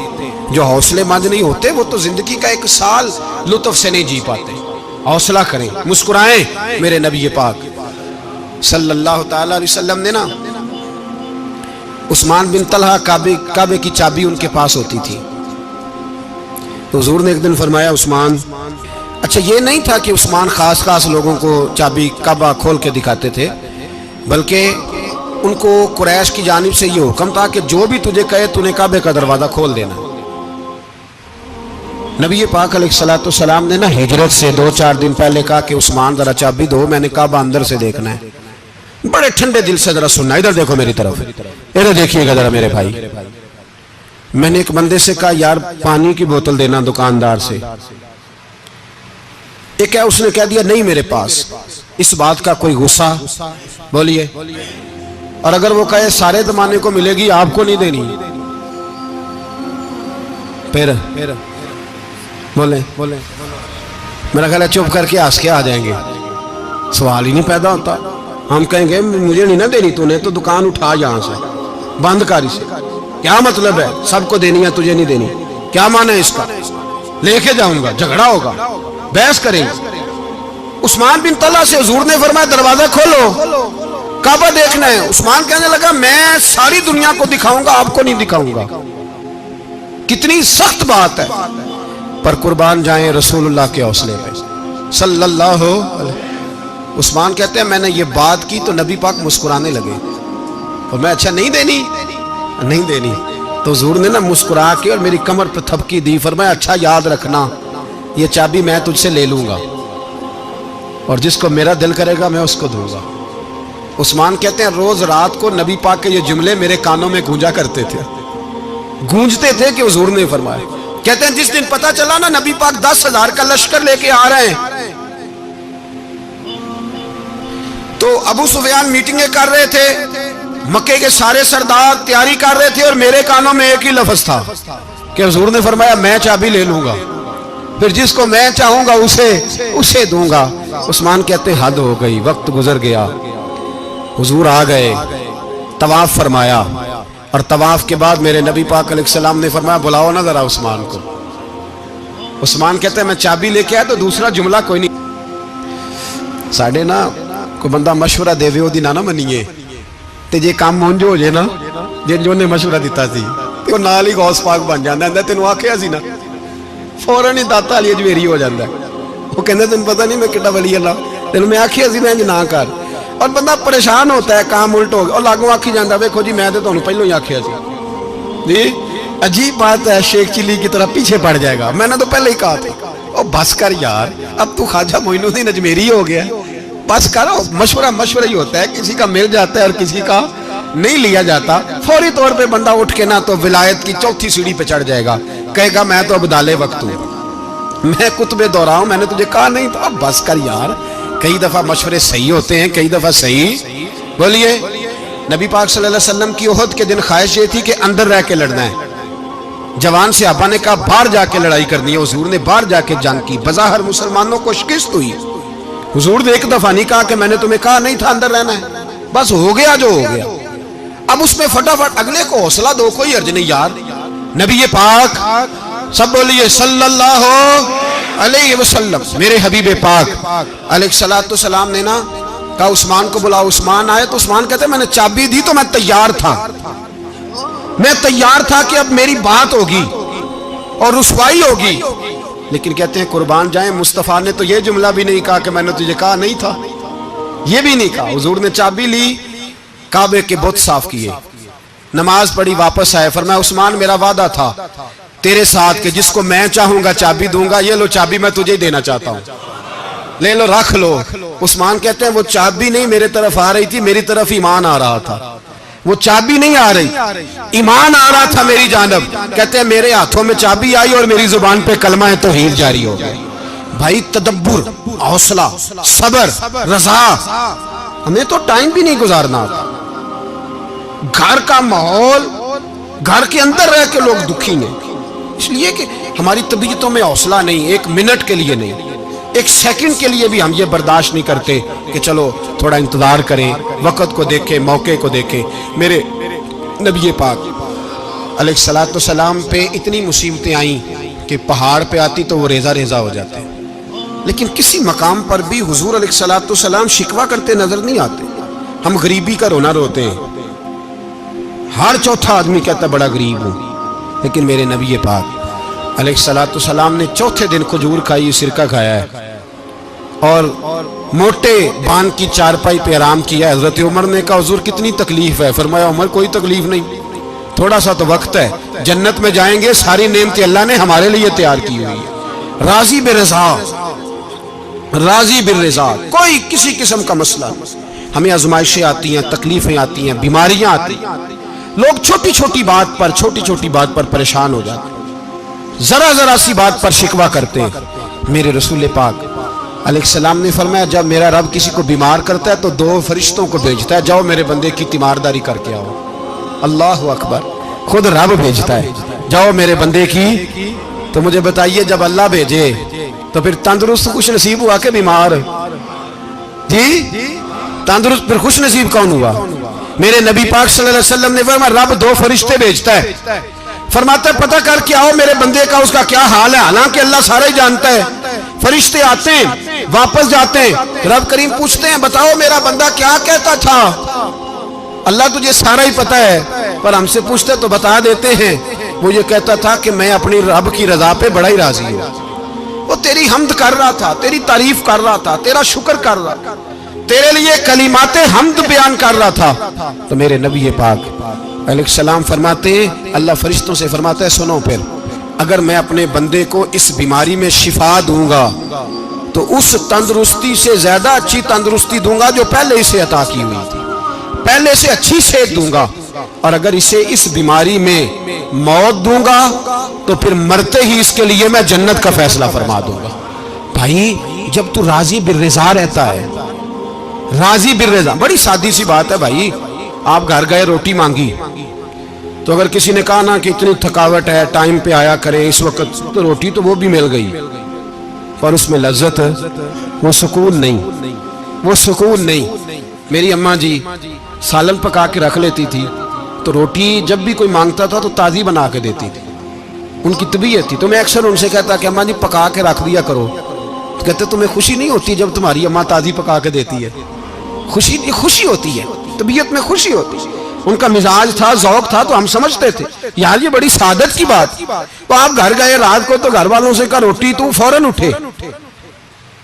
जो हौसलेमंद नहीं होते वो तो जिंदगी का एक साल लुत्फ से नहीं जी पाते। हौसला करें, मुस्कुराएं। मेरे नबी पाक सल्लल्लाहु ताला अलैहि वसल्लम ने ना, उस्मान बिन तलहा काबे की चाबी उनके पास होती थी, तो हुजूर ने एक दिन फरमाया उस्मान, अच्छा ये नहीं था कि उस्मान खास लोगों को चाबी काबा खोल के दिखाते थे, बल्कि उनको कुरैश की जानिब से ये हुक्म था कि जो भी तुझे कहे तूने काबे का दरवाजा खोल देना। नबी पाक अलैहिस्सलाम ने ना हिजरत से 2-4 दिन पहले कहा कि उस्मान जरा चाबी दो, मैंने काबा अंदर से देखना है। बड़े ठंडे दिल से जरा सुनना, इधर देखो मेरी तरफ, इधर देखिएगा जरा मेरे भाई। मैंने एक बंदे से कहा यार पानी की बोतल देना दुकानदार से, एक है उसने कह दिया नहीं मेरे पास। इस बात का कोई गुस्सा? बोलिए اور اگر وہ کہے سارے زمانے کو ملے گی آپ کو نہیں دینی، پھر بولیں میرا خیال ہے چپ کر کے ہنس کے آ جائیں گے، سوال ہی نہیں پیدا ہوتا۔ ہم کہیں گے مجھے نہیں نہ دینی، تو نے تو دکان اٹھا یہاں سے، بند کر اسے، کیا مطلب ہے سب کو دینی ہے تجھے نہیں دینی، کیا معنی ہے اس کا؟ لے کے جاؤں گا، جھگڑا ہوگا، بحث کریں گے۔ عثمان بن طلحہ سے حضور نے فرمایا دروازہ کھولو، کعبہ دیکھنا ہے۔ عثمان کہنے لگا میں ساری دنیا کو دکھاؤں گا، آپ کو نہیں دکھاؤں گا۔ کتنی سخت بات ہے، پر قربان جائیں رسول اللہ کے حوصلے پہ صلی اللہ علیہ۔ عثمان کہتے ہیں میں نے یہ بات کی تو نبی پاک مسکرانے لگے، اور میں اچھا نہیں دینی، تو حضور نے نا مسکرا کے اور میری کمر پہ تھپکی دی، فرمایا اچھا یاد رکھنا یہ چابی میں تجھ سے لے لوں گا، اور جس کو میرا دل کرے گا میں اس کو دوں گا۔ عثمان کہتے ہیں روز رات کو نبی پاک کے یہ جملے میرے کانوں میں گونجا کرتے تھے، گونجتے تھے کہ حضور نے فرمایا۔ کہتے ہیں جس دن پتا چلا نا نبی پاک 10,000 کا لشکر لے کے آ رہے ہیں، تو ابو سفیان میٹنگیں کر رہے تھے، مکے کے سارے سردار تیاری کر رہے تھے، اور میرے کانوں میں ایک ہی لفظ تھا کہ حضور نے فرمایا میں چابی لے لوں گا، پھر جس کو میں چاہوں گا اسے دوں گا۔ عثمان کہتے ہیں حد ہو گئی، وقت گزر گیا، حضور آ گئے، طواف فرمایا، اور طواف کے بعد میرے نبی پاک علیہ السلام نے فرمایا بلاؤ نا ذرا عثمان کو۔ عثمان کہتے ہیں میں چابی لے کے آیا تو دوسرا جملہ کوئی نہیں۔ ساڑھے نا کوئی بندہ مشورہ دے وے دی نہ منیے تے جے کام مونج ہو جائے نا، جو نے مشورہ دیتا سی تو نال ہی غوث پاک بن جاتا ہے، تینوں آکھیا سی نا فوراً ہی داتا علی اجمیری ہو جاتا ہے۔ وہ کہندے تینوں پتہ نہیں میں کڈا ولی اللہ، تینوں میں آکھیا سی میں نہ کر، اور بندہ پریشان ہوتا ہے کام الٹ ہو گیا، اور لاگوں آکھی جاتا ویکھو جی میں تے تانوں پہلوں ہی آکھیا سی جی۔ عجیب بات ہے، شیخ چلی کی طرح پیچھے پڑ جائے گا، میں نے تو پہلے ہی کہا تھا۔ او بس کر یار، اب تو خواجہ معین الدین اجمیری ہو گیا، بس کرو۔ مشورہ ہی ہوتا ہے، کسی کا مل جاتا ہے اور کسی کا نہیں لیا جاتا۔ فوری طور پہ بندہ اٹھ کے نہ تو ولایت کی چوتھی سیڑھی پہ چڑھ جائے گا، کہے گا میں تو ابدال وقت ہوں، میں کتب دورہ ہوں، میں نے تجھے کہا نہیں تھا۔ اب بس کر یار، کئی دفعہ مشورے صحیح ہوتے ہیں، کئی دفعہ صحیح۔ بولیے نبی پاک صلی اللہ علیہ وسلم کی احد کے دن خواہش یہ تھی کہ اندر رہ کے لڑنا ہے۔ جوان صحابہ نے کہا باہر جا کے لڑائی کرنی ہے، حضور نے باہر جا کے جنگ کی، بظاہر مسلمانوں کو شکست ہوئی۔ حضور نے ایک دفعہ نہیں کہا کہ میں نے تمہیں کہا نہیں تھا اندر رہنا ہے، بس ہو گیا جو ہو گیا۔ اب اس میں فٹافٹ اگلے کو حوصلہ دو، کوئی حرج نہیں یار۔ نبی پاک سب بولیے صلی اللہ علیہ وسلم، میرے حبیب پاک علیہ السلام نے نا کہا عثمان کو بلاؤ۔ عثمان آئے تو عثمان کہتے ہیں میں نے چابی دی تو میں تیار تھا کہ اب میری بات ہوگی اور رسوائی ہوگی، لیکن کہتے ہیں قربان جائیں مصطفیٰ نے تو یہ جملہ بھی نہیں کہا کہ میں نے تجھے کہا نہیں تھا، یہ بھی نہیں کہا۔ حضور نے چابی لی، کعبے کے بت صاف کیے، نماز پڑھی، واپس آئے، فرمایا عثمان میرا وعدہ تھا تیرے ساتھ کہ جس کو میں چاہوں گا چابی دوں گا، یہ لو چابی میں تجھے ہی دینا چاہتا ہوں، لے لو رکھ لو۔ عثمان کہتے ہیں وہ چابی نہیں میرے طرف آ رہی تھی، میری طرف ایمان آ رہا تھا، وہ چابی نہیں آ رہی، ایمان آ رہا تھا میری جانب۔ کہتے ہیں میرے ہاتھوں میں چابی آئی اور میری زبان پہ کلمہ توحید جاری ہو گیا۔ بھائی تدبر، حوصلہ، صبر، رضا، ہمیں تو ٹائم بھی نہیں گزارنا تھا۔ گھر کا ماحول، گھر کے اندر رہ کے لوگ دکھی ہیں، اس لیے کہ ہماری طبیعتوں میں حوصلہ نہیں، ایک منٹ کے لیے نہیں، ایک سیکنڈ کے لیے بھی ہم یہ برداشت نہیں کرتے کہ چلو تھوڑا انتظار کریں، وقت کو دیکھیں، موقع کو دیکھیں۔ میرے نبی پاک علیہ السلام پہ اتنی مصیبتیں آئیں کہ پہاڑ پہ آتی تو وہ ریزہ ریزہ ہو جاتے، لیکن کسی مقام پر بھی حضور علیہ السلام شکوہ کرتے نظر نہیں آتے۔ ہم غریبی کا رونا روتے ہیں، ہر چوتھا آدمی کہتا بڑا غریب ہوں، لیکن میرے نبی پاک علیہ السلام نے چوتھے دن کھجور کھائی، سرکہ کھایا ہے، اور موٹے بان کی چارپائی پہ آرام کیا۔ حضرت عمر نے کہا حضور کتنی تکلیف ہے؟ فرمایا عمر کوئی تکلیف نہیں، تھوڑا سا تو وقت ہے، جنت میں جائیں گے، ساری نعمتیں اللہ نے ہمارے لیے تیار کی ہوئی ہے۔ راضی بالرضا، کوئی کسی قسم کا مسئلہ نہیں۔ ہمیں آزمائشیں آتی ہیں، تکلیفیں آتی ہیں، بیماریاں آتی ہیں، لوگ چھوٹی چھوٹی بات پر پریشان ہو جاتے ہیں، ذرا سی بات پر شکوہ کرتے ہیں۔ میرے رسول پاک अलैहिस्सलाम ने फरमाया जब मेरा रब किसी को बीमार करता है तो 2 फरिश्तों को भेजता है, जाओ मेरे बंदे की तीमारदारी करके आओ। अल्लाह अकबर, खुद रब भेजता है, जाओ मेरे बंदे की। तो मुझे बताइए जब अल्लाह भेजे तो फिर तंदुरुस्त खुश नसीब हुआ कि बीमार? जी तंदुरुस्त फिर खुश नसीब कौन हुआ? मेरे नबी पाक सल्लल्लाहु अलैहि वसल्लम ने फरमाया रब 2 फरिश्ते भेजता है, फरमाता है पता करके आओ मेरे बंदे का उसका क्या हाल है। हालांकि अल्लाह सारा ही जानता है। फरिश्ते आते हैं, वापस जाते हैं, रब करीम पूछते हैं बताओ मेरा बंदा क्या कहता था। अल्लाह तुझे सारा ही पता है, पर हमसे पूछते तो बता देते हैं। वो ये कहता था कि मैं अपनी रब की रजा पे बड़ा ही राजी हूँ। वो तेरी हमद कर रहा था, तेरी तारीफ कर रहा था, तेरा शुक्र कर रहा था, तेरे लिए कलिमाते हमद बयान कर रहा था। तो मेरे नबी पाक अलैहिस्सलाम फरमाते हैं, अल्लाह फरिश्तों से फरमाता है सुनो फिर अगर मैं अपने बंदे को इस बीमारी में शिफा दूंगा तो उस तंदुरुस्ती से ज्यादा अच्छी तंदुरुस्ती दूंगा जो पहले इसे अता की हुई थी, पहले से अच्छी सेहत दूंगा। और अगर इसे इस बीमारी में मौत दूंगा तो फिर मरते ही इसके लिए मैं जन्नत का फैसला फरमा दूंगा। भाई जब तू राजी बिर्रिज़ा रहता है, राजी बिर्रिज़ा, बड़ी सादी सी बात है भाई। आप घर गए रोटी मांगी तो अगर किसी ने कहा ना कि इतनी थकावट है टाइम पे आया करे इस वक्त, तो रोटी तो वो भी मिल गई पर उसमें लज्जत, वो सुकून नहीं, वो सुकून नहीं। मेरी अम्मा जी सालन पका के रख लेती थी तो रोटी जब भी कोई मांगता था तो ताज़ी बना के देती थी, उनकी तबीयत थी। तो मैं अक्सर उनसे कहता कि अम्मा जी पका के रख दिया करो। तो कहते तुम्हें खुशी नहीं होती जब तुम्हारी अम्मा ताज़ी पका के देती है? खुशी होती है, तबीयत में खुशी होती है। उनका मिजाज था, जौक था, तो हम समझते थे यार ये बड़ी सादत की बात। तो आप घर गए रात को तो घर वालों से कहा रोटी, तू फौरन उठे,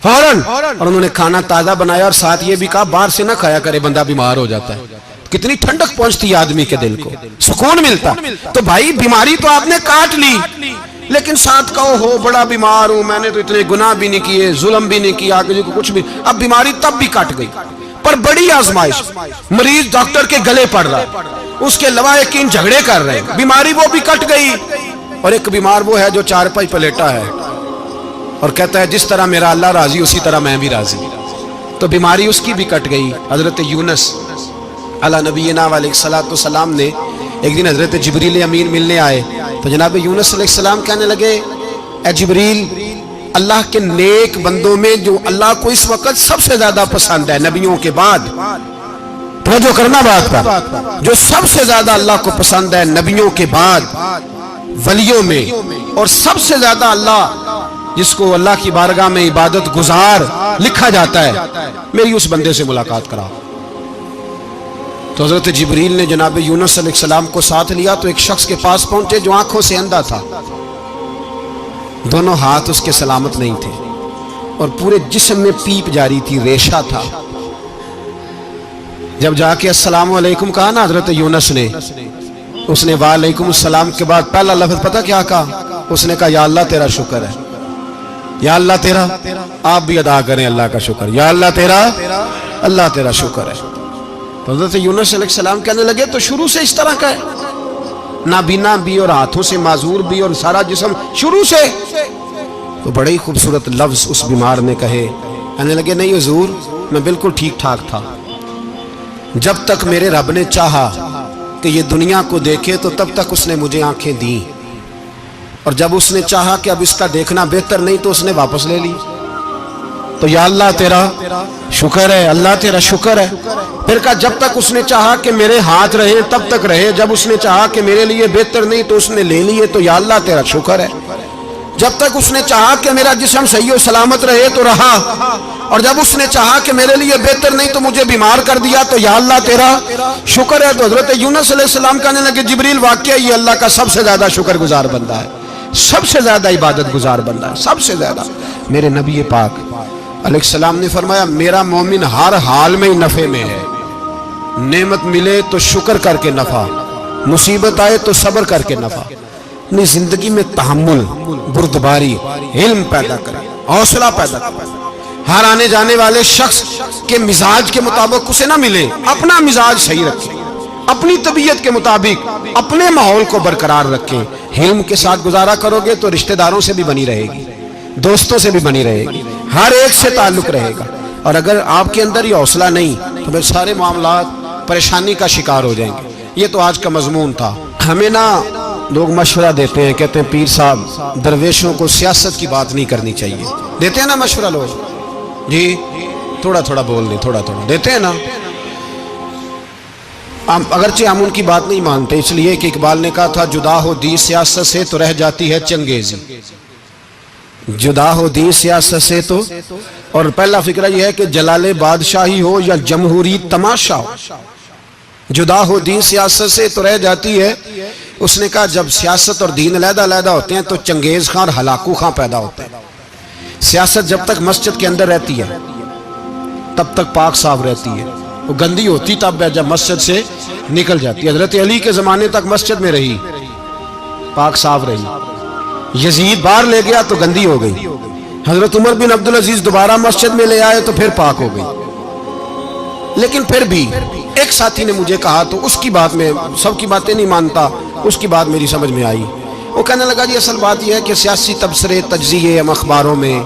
फौरन। और उन्होंने खाना ताजा बनाया और साथ ये भी कहा बाहर से ना खाया करे, बंदा बीमार हो जाता है। कितनी ठंडक पहुंचती आदमी के दिल को, सुकून मिलता। तो भाई बीमारी तो आपने काट ली, लेकिन साथ कहो हो बड़ा बीमार हूं, मैंने तो इतने गुनाह भी नहीं किए, जुल्म भी नहीं किया, किसी को कुछ भी। अब बीमारी तब भी कट गई, पर बड़ी आजमाइश। मरीज डॉक्टर के गले पड़ रहा है, उसके लवाहिकीन झगड़े कर रहे हैं, बीमारी वो भी कट गई। और एक बीमार वो है जो चारपाई पे लेटा है और कहता है जिस तरह मेरा अल्लाह राजी उसी तरह मैं भी राजी। तो बीमारी उसकी भी कट गई। हजरत यूनुस अला नबीना अलैहिस्सलातु सलाम ने एक दिन हजरत जिब्रील अमीन मिलने आए तो जनाब यूनुस अलैहिस्सलाम कहने लगे ए जिब्रील, अल्लाह के नेक बंदों में जो अल्लाह को इस वक्त सबसे ज्यादा पसंद है नबियों के बाद, तो जो करना बात का, जो सबसे ज्यादा अल्लाह को पसंद है नबियों के बाद वलियों में, और सबसे ज्यादा अल्लाह जिसको अल्लाह की बारगाह में इबादत गुजार लिखा जाता है, मेरी उस बंदे से मुलाकात करा। तो हजरत जिब्रील ने जनाब यूनुस अलैहिस्सलाम को साथ लिया तो एक शख्स के पास पहुंचे जो आंखों से अंधा था, दोनों हाथ उसके सलामत नहीं थे और पूरे जिस्म में पीप जारी थी, रेशा था। जब जाके अस्सलाम वालेकुम कहा ना हजरत यूनुस ने, उसने वालेकुम अस्सलाम के बाद पहला लफ्ज पता क्या कहा? उसने कहा या अल्लाह तेरा शुक्र है, या अल्लाह तेरा, आप भी अदा करें अल्लाह का शुक्र, या अल्लाह तेरा, अल्लाह तेरा शुक्र है। तो हजरत यूनुस अलैहिस्सलाम कहने लगे तो शुरू से इस तरह का है, नाबीना भी और हाथों से माजूर भी और सारा जिस्म शुरू से। तो बड़े ही खूबसूरत लफ्ज उस बीमार ने कहे, कहने लगे नहीं हुजूर मैं बिल्कुल ठीक ठाक था, जब तक मेरे रब ने चाहा कि ये दुनिया को देखे तो तब तक उसने मुझे आंखें दी, और जब उसने चाहा कि अब इसका देखना बेहतर नहीं तो उसने वापस ले ली। तो या अल्लाह तेरा शुक्र है, अल्लाह तेरा शुक्र है। फिर कहा जब तक उसने चाहा कि मेरे हाथ रहे तब तक रहे, जब उसने चाहा कि मेरे लिए बेहतर नहीं तो उसने ले लिए, तो या अल्लाह तेरा शुक्र है। जब तक उसने चाहा कि मेरा जिस्म सही और सलामत रहे तो रहा, और जब उसने चाहा कि मेरे लिए बेहतर नहीं तो मुझे बीमार कर दिया, तो या अल्लाह तेरा शुक्र है। तो हजरत यूनुस अलैहिस्सलाम कहने लगे जिब्रील वाकई ये अल्लाह का सबसे ज्यादा शुक्रगुजार बंदा है, सबसे ज्यादा इबादत गुजार बंदा है, सबसे ज्यादा। मेरे नबी पाक अलैहिस्सलाम ने फरमाया मेरा मोमिन हर हाल में ही नफे में है, नेमत मिले तो शुक्र करके नफा, मुसीबत आए तो सब्र करके नफा। अपनी जिंदगी में तहम्मुल, बुर्दबारी, इल्म पैदा करे, हौसला पैदा करे। हर आने जाने वाले शख्स के मिजाज के मुताबिक उसे ना मिले, अपना मिजाज सही रखे, अपनी तबीयत के मुताबिक अपने माहौल को बरकरार रखें। हिल्म के साथ गुजारा करोगे तो रिश्तेदारों से भी बनी रहेगी, दोस्तों से भी बनी रहेगी, हर एक से ताल्लुक रहेगा। और अगर आपके अंदर ये हौसला नहीं तो फिर सारे मामलात परेशानी का शिकार हो जाएंगे। ये तो आज का मजमून था। हमें ना लोग मशवरा देते हैं, कहते हैं पीर साहब दरवेशों को सियासत की बात नहीं करनी चाहिए। देते हैं ना मशवरा लोग जी, थोड़ा थोड़ा बोल दें, थोड़ा थोड़ा देते हैं ना। अगरचे हम उनकी बात नहीं मानते, इसलिए कि इकबाल ने कहा था जुदा हो दी सियासत से तो रह जाती है चंगेजी। जुदा हो दी सियासत से तो, और पहला फिक्रा यह है कि जलाले बादशाही हो या जमहूरी तमाशा हो, जुदा हो दीन सियासत से तो रह जाती है। उसने कहा जब सियासत और दीन अलग-अलग होते हैं तो चंगेज खां और हलाकू खां पैदा होते हैं। सियासत जब तक मस्जिद के अंदर रहती है तब तक पाक साफ रहती है, वो गंदी होती तब है जब मस्जिद से निकल जाती है। हजरत अली के ज़माने तक मस्जिद में रही, पाक साफ रही। यजीद बाहर ले गया तो गंदी हो गई। हजरत उमर बिन अब्दुल अजीज दोबारा मस्जिद में ले आए तो फिर पाक हो गई। लेकिन फिर भी एक साथी ने मुझे कहा, तो उसकी बात में सबकी बातें नहीं मानता, उसकी बात मेरी समझ में आई। वो कहने लगा जी असल बात यह है कि सियासी तबसरे तज्जिए हम अखबारों में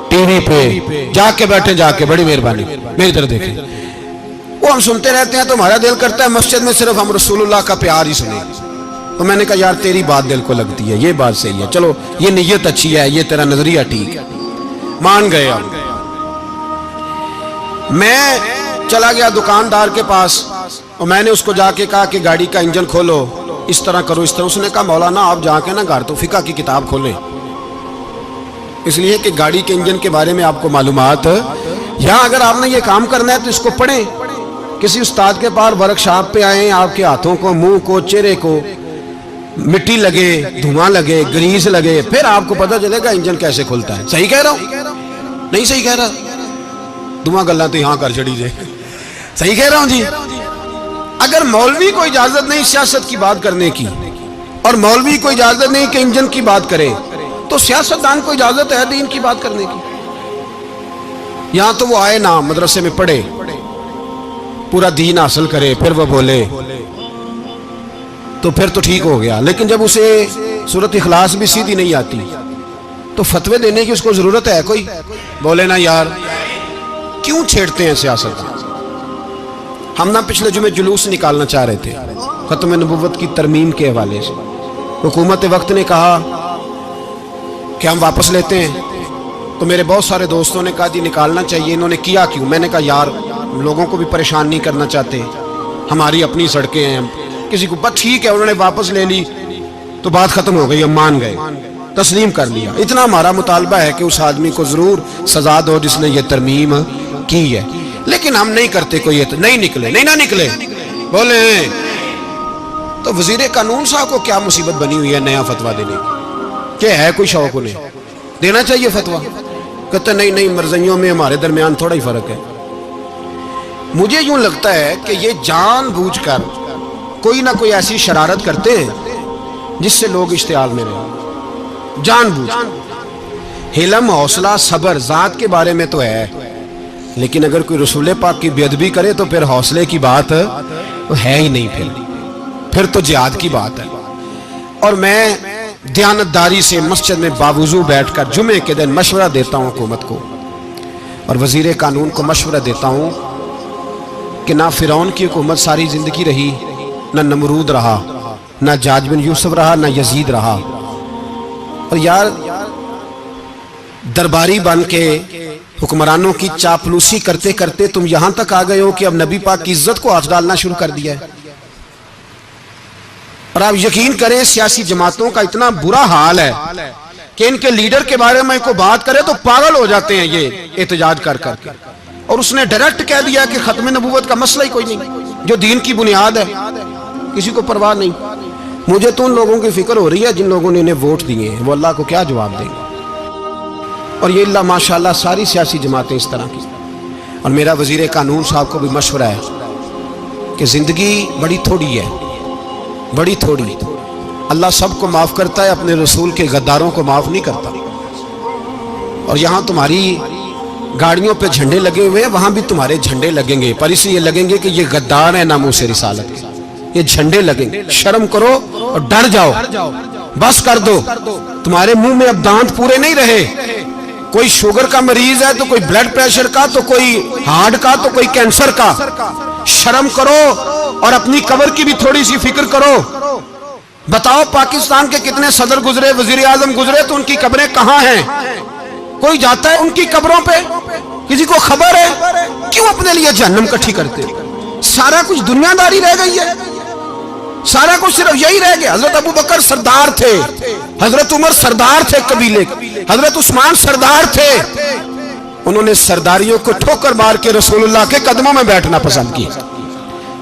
टीवी पे जाके बैठे, जाके बड़ी मेहरबानी मेरी तरफ देखें, वो हम सुनते रहते हैं तो हमारा दिल करता है मस्जिद में सिर्फ हम रसूलुल्लाह का प्यार ही सुने। तो मैंने कहा यार तेरी बात दिल को लगती है, ये बात सही है, चलो ये नीयत अच्छी है, ये तेरा नजरिया ठीक है, मान गए। अब मैं चला गया दुकानदार के पास और मैंने उसको जाके कहा कि गाड़ी का इंजन खोलो, इस तरह करो, इस तरह। उसने कहा मौलाना आप जाके ना घर तो फिका की किताब खोलें, इसलिए कि गाड़ी के इंजन के बारे में आपको मालूमात, यहाँ अगर आपने ये काम करना है तो इसको पढ़ें, किसी उस्ताद के पास वर्कशॉप पे आए, आपके हाथों को, मुंह को, चेहरे को मिट्टी लगे, धुआं लगे, ग्रीस लगे, फिर आपको पता चलेगा इंजन कैसे खुलता है। सही कह रहा हूं नहीं सही कह रहा? धुआं गल्ला तो यहाँ कर चढ़ी जाए, सही कह रहा हूं जी। अगर मौलवी को इजाजत नहीं सियासत की बात करने की और मौलवी को इजाजत नहीं कि इंजन की बात करे, तो सियासतदान को इजाजत है दीन की बात करने की। यहां तो वो आए ना मदरसे में पढ़े, पूरा दीन हासिल करे, फिर वो बोले तो फिर तो ठीक हो गया। लेकिन जब उसे सूरत इखलास भी सीधी नहीं आती तो फतवे देने की उसको जरूरत है कोई? बोले ना यार क्यों छेड़ते हैं सियासत? हम ना पिछले जुमे जुलूस निकालना चाह रहे थे खत्म नबुव्वत की तरमीम के हवाले से। हुकूमत वक्त ने कहा कि हम वापस लेते हैं, तो मेरे बहुत सारे दोस्तों ने कहा जी निकालना चाहिए। इन्होंने किया क्यों? मैंने कहा यार लोगों को भी परेशान नहीं करना चाहते, हमारी अपनी सड़कें हैं, किसी को बस ठीक है, उन्होंने वापस ले ली तो बात खत्म हो गई, हम मान गए, तस्लीम कर लिया। इतना हमारा मुतालबा है कि उस आदमी को जरूर सजा दो जिसने ये तरमीम की है, लेकिन हम नहीं करते। कोई नहीं निकले, नहीं ना निकले, बोले तो वजीर कानून साहब को क्या मुसीबत बनी हुई है नया फतवा देने की? क्या है कोई शौक उन्हें देना चाहिए फतवा? कहते नहीं नहीं मर्जियों में हमारे दरमियान थोड़ा ही फर्क है। मुझे यूं लगता है कि ये जानबूझकर कोई ना कोई ऐसी शरारत करते हैं जिससे लोग इश्तियाल में रहे, जानबूझ। हिलम, हौसला, सब्र जात के बारे में तो है, लेकिन अगर कोई रसूल पाक की बेअदबी करे तो फिर हौसले की बात तो है ही नहीं, फिर तो जिहाद की बात है। और मैं दयानतदारी से मस्जिद में बावजूद बैठकर जुमे के दिन मशवरा देता हूँ हुकूमत को और वजीर कानून को मशवरा देता हूँ कि ना फिरौन की हुकूमत सारी जिंदगी रही, ना नमरूद रहा, ना जाज बिन यूसुफ रहा, ना यजीद रहा। और यार दरबारी बन के हुक्मरानों की चापलूसी करते करते तुम यहां तक आ गए हो कि अब नबी पाक की इज्जत को हाथ डालना शुरू कर दिया है। और आप यकीन करें सियासी जमातों का इतना बुरा हाल है कि इनके लीडर के बारे में कोई बात करे तो पागल हो जाते हैं ये एहतजाज कर करके। और उसने डायरेक्ट कह दिया कि खत्म नबूवत का मसला ही कोई नहीं, जो दीन की बुनियाद है, किसी को परवाह नहीं। मुझे तो उन लोगों की फिक्र हो रही है जिन लोगों ने इन्हें वोट दिए हैं, वो अल्लाह को क्या जवाब देंगे। और ये अल्लाह माशाल्लाह सारी सियासी जमातें इस तरह की। और मेरा वजीर कानून साहब को भी मशवरा है कि जिंदगी बड़ी थोड़ी है, बड़ी थोड़ी। अल्लाह सबको माफ करता है, अपने रसूल के गद्दारों को माफ नहीं करता। और यहाँ तुम्हारी गाड़ियों पे झंडे लगे हुए हैं, वहां भी तुम्हारे झंडे लगेंगे, पर इसलिए लगेंगे कि ये गद्दार है नामूस रिसालत, ये झंडे लगेंगे। शर्म करो और डर जाओ। बस कर दो, तुम्हारे मुंह में अब दांत पूरे नहीं रहे। कोई शुगर का मरीज है तो कोई ब्लड प्रेशर का, तो कोई हार्ट का, तो कोई कैंसर का। शर्म करो और अपनी कब्र की भी थोड़ी सी फिक्र करो। बताओ पाकिस्तान के कितने सदर गुजरे, वजीर आजम गुजरे, तो उनकी कब्रें कहां हैं? कोई जाता है उनकी कब्रों पे? किसी को खबर है? क्यों अपने लिए जहन्नम इकट्ठी करते? सारा कुछ दुनियादारी रह गई है, सारा कुछ सिर्फ यही रह गया। हजरत अबू बकर सरदार थे, हजरत उमर सरदार थे कबीले, हजरत उस्मान सरदार थे। उन्होंने सरदारियों को ठोकर मार के रसूलुल्लाह के कदमों में बैठना पसंद किया।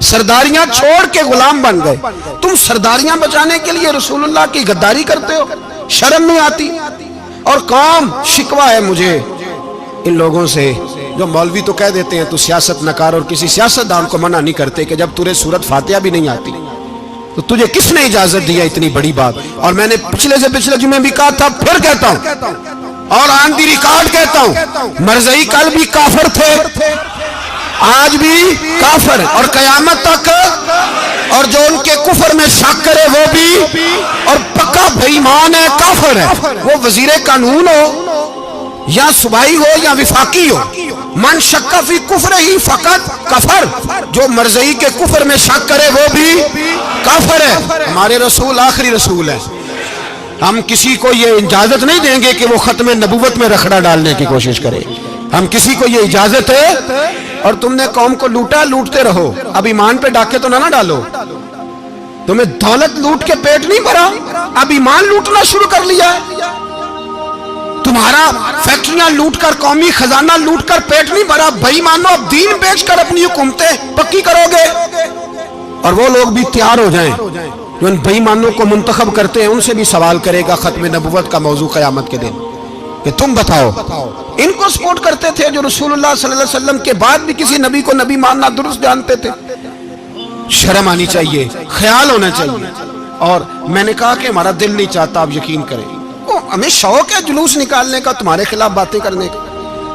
सरदारियां छोड़ के गुलाम बन गए। तुम सरदारियां बचाने के लिए रसूलुल्लाह की गद्दारी करते हो, शर्म नहीं आती? और कौम शिकवा है मुझे इन लोगों से जो मौलवी तो कह देते हैं तू सियासत न कर, और किसी सियासतदान को मना नहीं करते कि जब तुझे सूरत फातिहा भी नहीं आती तो तुझे किसने इजाजत दिया इतनी बड़ी बात? और मैंने पिछले से पिछले जुमे भी कहा था, फिर कहता हूं और ऑन दी रिकॉर्ड कहता हूं, मरज़ई कल भी काफिर थे, आज भी काफिर, और कयामत तक। और जो उनके कुफर में शक करे वो भी, और पक्का बेईमान है, काफिर है। वो वजीर कानून हो या सूबाई हो या विफाकी हो, मन शक्का फी कुफर ही फकत कफर। जो मरज़ई के कुफर में शक करे वो भी काफिर है। हमारे रसूल आखिरी रसूल है। हम किसी को ये इजाजत नहीं देंगे कि वो खत्म नबूवत में रखड़ा डालने की कोशिश करे। हम किसी को ये इजाजत है। और तुमने कौम को लूटा, लूटते रहो, अब ईमान पे डाके तो ना डालो। तुम्हें दौलत लूट के पेट नहीं भरा, अब ईमान लूटना शुरू कर लिया है। तुम्हारा फैक्ट्रियां लूटकर, कौमी खजाना लूटकर पेट नहीं भरा। बेईमानो, अब दीन बेचकर अपनी हुकूमतें पक्की करोगे। और वो लोग भी तैयार हो जाएं जो इन बेईमानों को मुंतखब करते हैं, उनसे भी सवाल करेगा खत्म नबुव्वत का मौजू क़यामत के दिन कि तुम बताओ। इनको सपोर्ट करते थे जो रसूलुल्लाह सल्लल्लाहु अलैहि वसल्लम के बाद भी किसी नबी को नबी मानना दुरुस्त जानते थे। शर्म आनी चाहिए, ख्याल होना चाहिए। और मैंने कहा कि हमारा दिल नहीं चाहता, आप यकीन करें, हमें शौक है जुलूस निकालने का, तुम्हारे खिलाफ बातें करने का।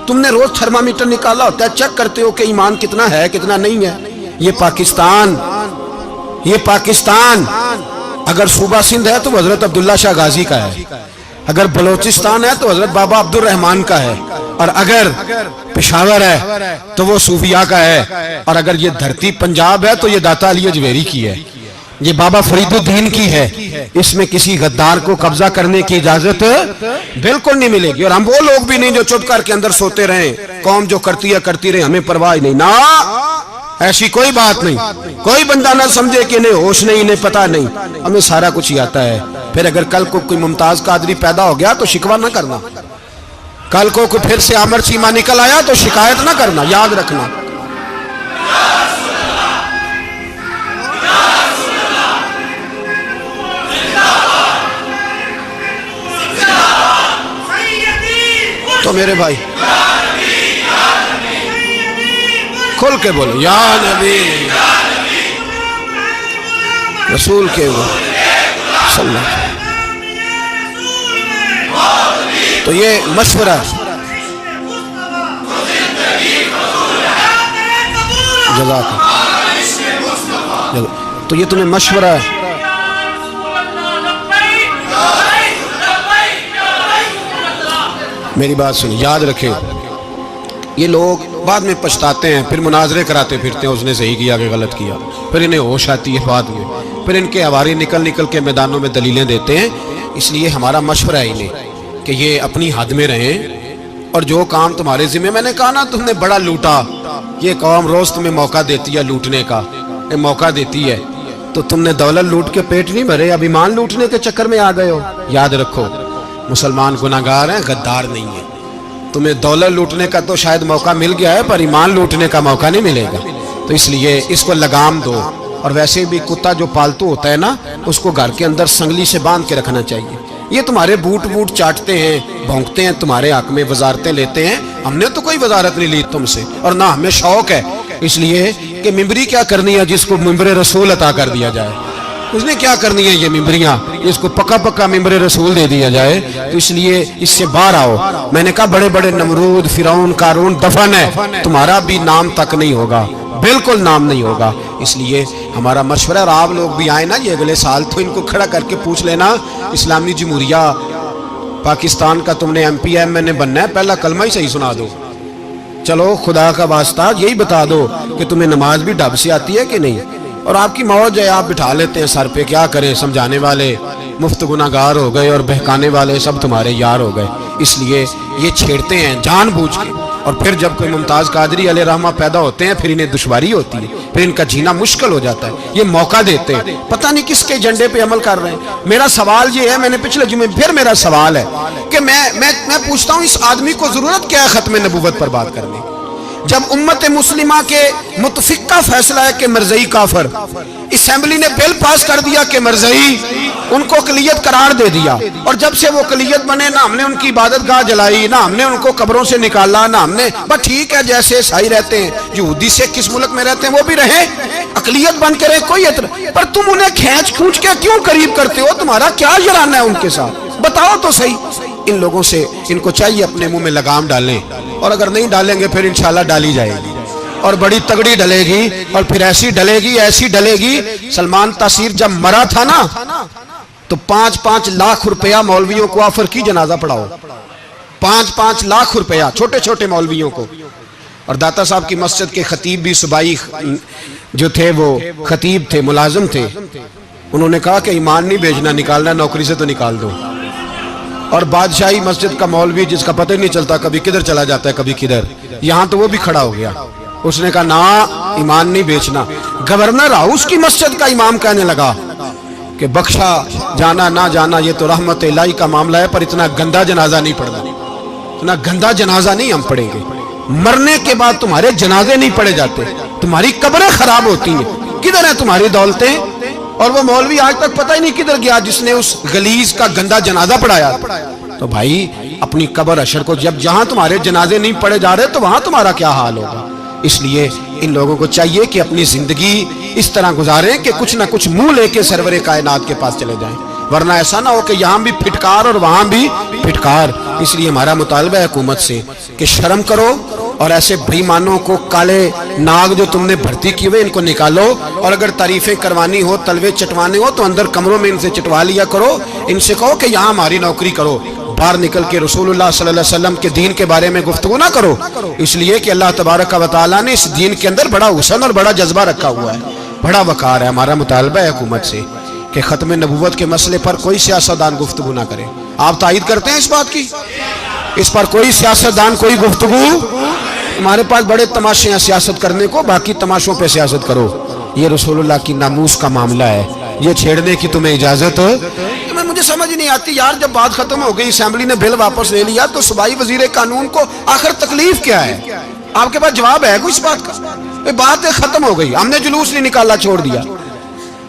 तुमने रोज थर्मामीटर निकाला होता है, चेक करते हो कि ईमान कितना है कितना नहीं है। ये पाकिस्तान अगर सूबा सिंध है तो हजरत अब्दुल्ला शाह गाजी का है, अगर बलोचिस्तान है तो हजरत बाबा अब्दुल रहमान का है, और अगर पेशावर है तो वो सूफिया का है, और अगर ये धरती पंजाब है तो ये दाता अली अजमेरी की है, ये बाबा फरीदुद्दीन की है। इसमें किसी गद्दार को कब्जा करने की इजाजत बिल्कुल नहीं मिलेगी। और हम वो लोग भी नहीं जो चुप करके अंदर सोते रहे, कौम जो करती है करती रहे, हमें परवाह नहीं ना, ऐसी कोई बात नहीं। कोई बंदा ना समझे कि इन्हें होश नहीं, इन्हें पता नहीं, हमें सारा कुछ ही आता है। फिर अगर कल को कोई मुमताज कादरी पैदा हो गया तो शिकवा ना करना, कल को कोई फिर से आमर चीमा निकल आया तो शिकायत ना करना, याद रखना। तो मेरे भाई खुल के बोलो या नबी रसूल के सल्लल्लाहु। तो ये मशवरा तो ये तुम्हें मशवरा है। मेरी बात सुनिए, याद रखें, ये लोग बाद में पछताते हैं, फिर मुनाजरे कराते फिरते हैं, उसने सही किया कि गलत किया, फिर इन्हें होश आती है बाद में, फिर इनके हवारी निकल निकल के मैदानों में दलीलें देते हैं। इसलिए हमारा मशवरा है इन्हें कि ये अपनी हद में रहें, और जो काम तुम्हारे जिम्मे, मैंने कहा ना तुमने बड़ा लूटा, ये कौम रोज तुम्हें मौका देती है लूटने का, ये मौका देती है, तो तुमने दौलत लूट के पेट नहीं भरे, अब ईमान लूटने के चक्कर में आ गए हो। याद रखो, मुसलमान गुनाहगार हैं, गद्दार नहीं है। तुम्हें दौलत लूटने का तो शायद मौका मिल गया है, पर ईमान लूटने का मौका नहीं मिलेगा। तो इसलिए इसको लगाम दो। और वैसे भी कुत्ता जो पालतू होता है ना, उसको घर के अंदर संगली से बांध के रखना चाहिए। ये तुम्हारे बूट बूट चाटते हैं, भौंकते हैं, तुम्हारे हक में वजारतें लेते हैं। हमने तो कोई वजारत नहीं ली तुमसे, और ना हमें शौक है इसलिए कि मिंबरी क्या करनी है जिसको मिंबर रसूल अता कर दिया जाए, उसने क्या करनी है ये मिंबरियां, इसको पक्का पक्का मिंबर रसूल दे दिया जाए। तो इसलिए इससे बाहर आओ। मैंने कहा बड़े बड़े नमरूद, फिरौन, कारून दफन है, तुम्हारा भी नाम तक नहीं होगा, बिल्कुल नाम नहीं होगा। اس لیے ہمارا مشورہ، اور آپ لوگ بھی آئیں نا یہ اگلے سال، تو ان کو کھڑا کر کے پوچھ لینا اسلامی جمہوریہ پاکستان کا تم نے MPM بننا ہے، پہلا کلمہ ہی صحیح سنا دو، چلو خدا کا واسطہ یہی بتا دو کہ تمہیں نماز بھی ڈھب سے آتی ہے کہ نہیں، اور آپ کی موج ہے، آپ بٹھا لیتے ہیں سر پہ، کیا کریں، سمجھانے والے مفت گناہگار ہو گئے اور بہکانے والے سب تمہارے یار ہو گئے، اس لیے یہ چھیڑتے ہیں جان بوجھ کے، اور پھر جب کوئی ممتاز قادری علیہ رحمہ پیدا ہوتے ہیں پھر انہیں دشواری ہوتی ہے، پھر ان کا جینا مشکل ہو جاتا ہے، یہ موقع دیتے ہیں، پتہ نہیں کس کے ایجنڈے پہ عمل کر رہے ہیں۔ میرا سوال یہ ہے، میں نے پچھلے جمعے پھر میرا سوال ہے کہ میں پوچھتا ہوں اس آدمی کو ضرورت کیا ہے ختم نبوت پر بات کرنے، جب امت مسلمہ کے متفقہ فیصلہ ہے کہ مرزئی کافر، اسمبلی نے بل پاس کر دیا کہ مرزئی، ان کو اقلیت قرار دے دیا، اور جب سے وہ اقلیت بنے نہ ہم نے ان کی عبادت گاہ جلائی، نہ ہم نے ان کو قبروں سے نکالا، نہ ہم نے، بس ٹھیک ہے جیسے عیسائی رہتے ہیں، یہودی سے کس ملک میں رہتے ہیں وہ بھی رہیں، اقلیت بن کے رہے، کوئی اعتراض، پر تم انہیں کھینچ کھونچ کے کیوں قریب کرتے ہو؟ تمہارا کیا جرانہ ہے ان کے ساتھ؟ بتاؤ تو صحیح۔ ان لوگوں سے ان کو چاہیے اپنے منہ میں لگام ڈالیں، اور اگر نہیں ڈالیں گے پھر انشاءاللہ ڈالی جائے گی، اور بڑی تگڑی ڈلے گی، اور پھر ایسی ڈلے گی ایسی ڈلے گی۔ سلمان تاثیر جب مرا تھا نا تو 5-5 لاکھ روپیہ مولویوں کو آفر کی جنازہ پڑھاؤ، 5-5 لاکھ روپیہ چھوٹے چھوٹے مولویوں کو، اور داتا صاحب کی مسجد کے خطیب بھی صوبائی جو تھے وہ خطیب تھے، ملازم تھے، انہوں نے کہا کہ ایمان نہیں بیچنا، نکالنا نوکری سے تو نکال دو، اور بادشاہی مسجد کا مولوی جس کا پتہ ہی نہیں چلتا کبھی کدھر چلا جاتا ہے کبھی کدھر، یہاں تو وہ بھی کھڑا ہو گیا، اس نے کہا نا ایمان نہیں بیچنا۔ گورنر ہاؤس کی مسجد کا امام کہنے لگا کہ بخشا جانا نہ جانا یہ تو رحمت الہی کا معاملہ ہے، پر اتنا گندا جنازہ نہیں پڑھنا، اتنا گندا جنازہ نہیں ہم پڑھیں گے، مرنے کے بعد تمہارے جنازے نہیں پڑھے جاتے، تمہاری قبریں خراب ہوتی ہیں، کدھر ہیں تمہاری دولتیں؟ اور وہ مولوی آج تک پتہ ہی نہیں کدھر گیا جس نے اس غلیظ کا گندا جنازہ پڑھایا۔ تو بھائی اپنی قبر حشر کو، جب جہاں تمہارے جنازے نہیں پڑھے جا رہے تو وہاں تمہارا کیا حال ہوگا؟ اس لیے ان لوگوں کو چاہیے کہ اپنی زندگی اس طرح گزاریں کہ کچھ نہ کچھ منہ لے کے سرور کائنات کے پاس چلے جائیں، ورنہ ایسا نہ ہو کہ یہاں بھی پھٹکار اور وہاں بھی پھٹکار۔ اس لیے ہمارا مطالبہ ہے حکومت سے کہ شرم کرو، اور ایسے بےایمانوں کو، کالے ناگ جو تم نے بھرتی کی ہوئے ان کو نکالو، اور اگر تعریفیں کروانی ہو، تلوے چٹوانے ہو تو اندر کمروں میں ان سے چٹوا لیا کرو، ان سے کہو کہ یہاں ہماری نوکری کرو، باہر نکل کے رسول اللہ صلی اللہ علیہ وسلم کے دین کے بارے میں گفتگو نہ کرو، اس لیے کہ اللہ تبارک و تعالیٰ نے اس دین کے اندر بڑا حسن اور بڑا جذبہ رکھا ہوا ہے، بڑا وقار ہے۔ ہمارا مطالبہ ہے حکومت سے کہ ختم نبوت کے مسئلے پر کوئی سیاستدان گفتگو نہ کرے۔ آپ تائید کرتے ہیں اس بات کی؟ اس پر کوئی سیاستدان کوئی گفتگو؟ ہمارے پاس بڑے تماشے ہیں سیاست کرنے کو، باقی تماشوں پہ سیاست کرو، یہ رسول اللہ کی ناموس کا معاملہ ہے، یہ چھیڑنے کی تمہیں اجازت؟ مجھے سمجھ نہیں آتی یار، جب بات ختم ہو گئی، اسمبلی نے بل واپس لے لیا، تو صوبائی وزیر قانون کو آخر تکلیف کیا ہے؟ آپ کے پاس جواب ہے کوئی اس بات کا؟ بات ختم ہو گئی، ہم نے جلوس نہیں نکالا، چھوڑ دیا،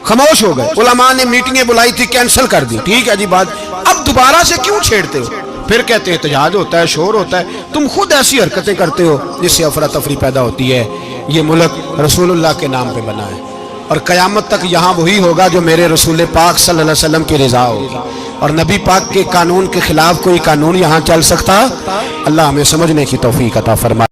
خاموش ہو گئے، علماء نے میٹنگیں بلائی تھی کینسل کر دی، ٹھیک ہے جی بات، اب دوبارہ سے کیوں چھیڑتے ہو؟ پھر کہتے ہیں احتجاج ہوتا ہے، شور ہوتا ہے، تم خود ایسی حرکتیں کرتے ہو جس سے افراتفری پیدا ہوتی ہے۔ یہ ملک رسول اللہ کے نام پہ بنا ہے، اور قیامت تک یہاں وہی ہوگا جو میرے رسول پاک صلی اللہ علیہ وسلم کی رضا ہوگی، اور نبی پاک کے قانون کے خلاف کوئی قانون یہاں چل سکتا؟ اللہ ہمیں سمجھنے کی توفیق عطا فرمائے۔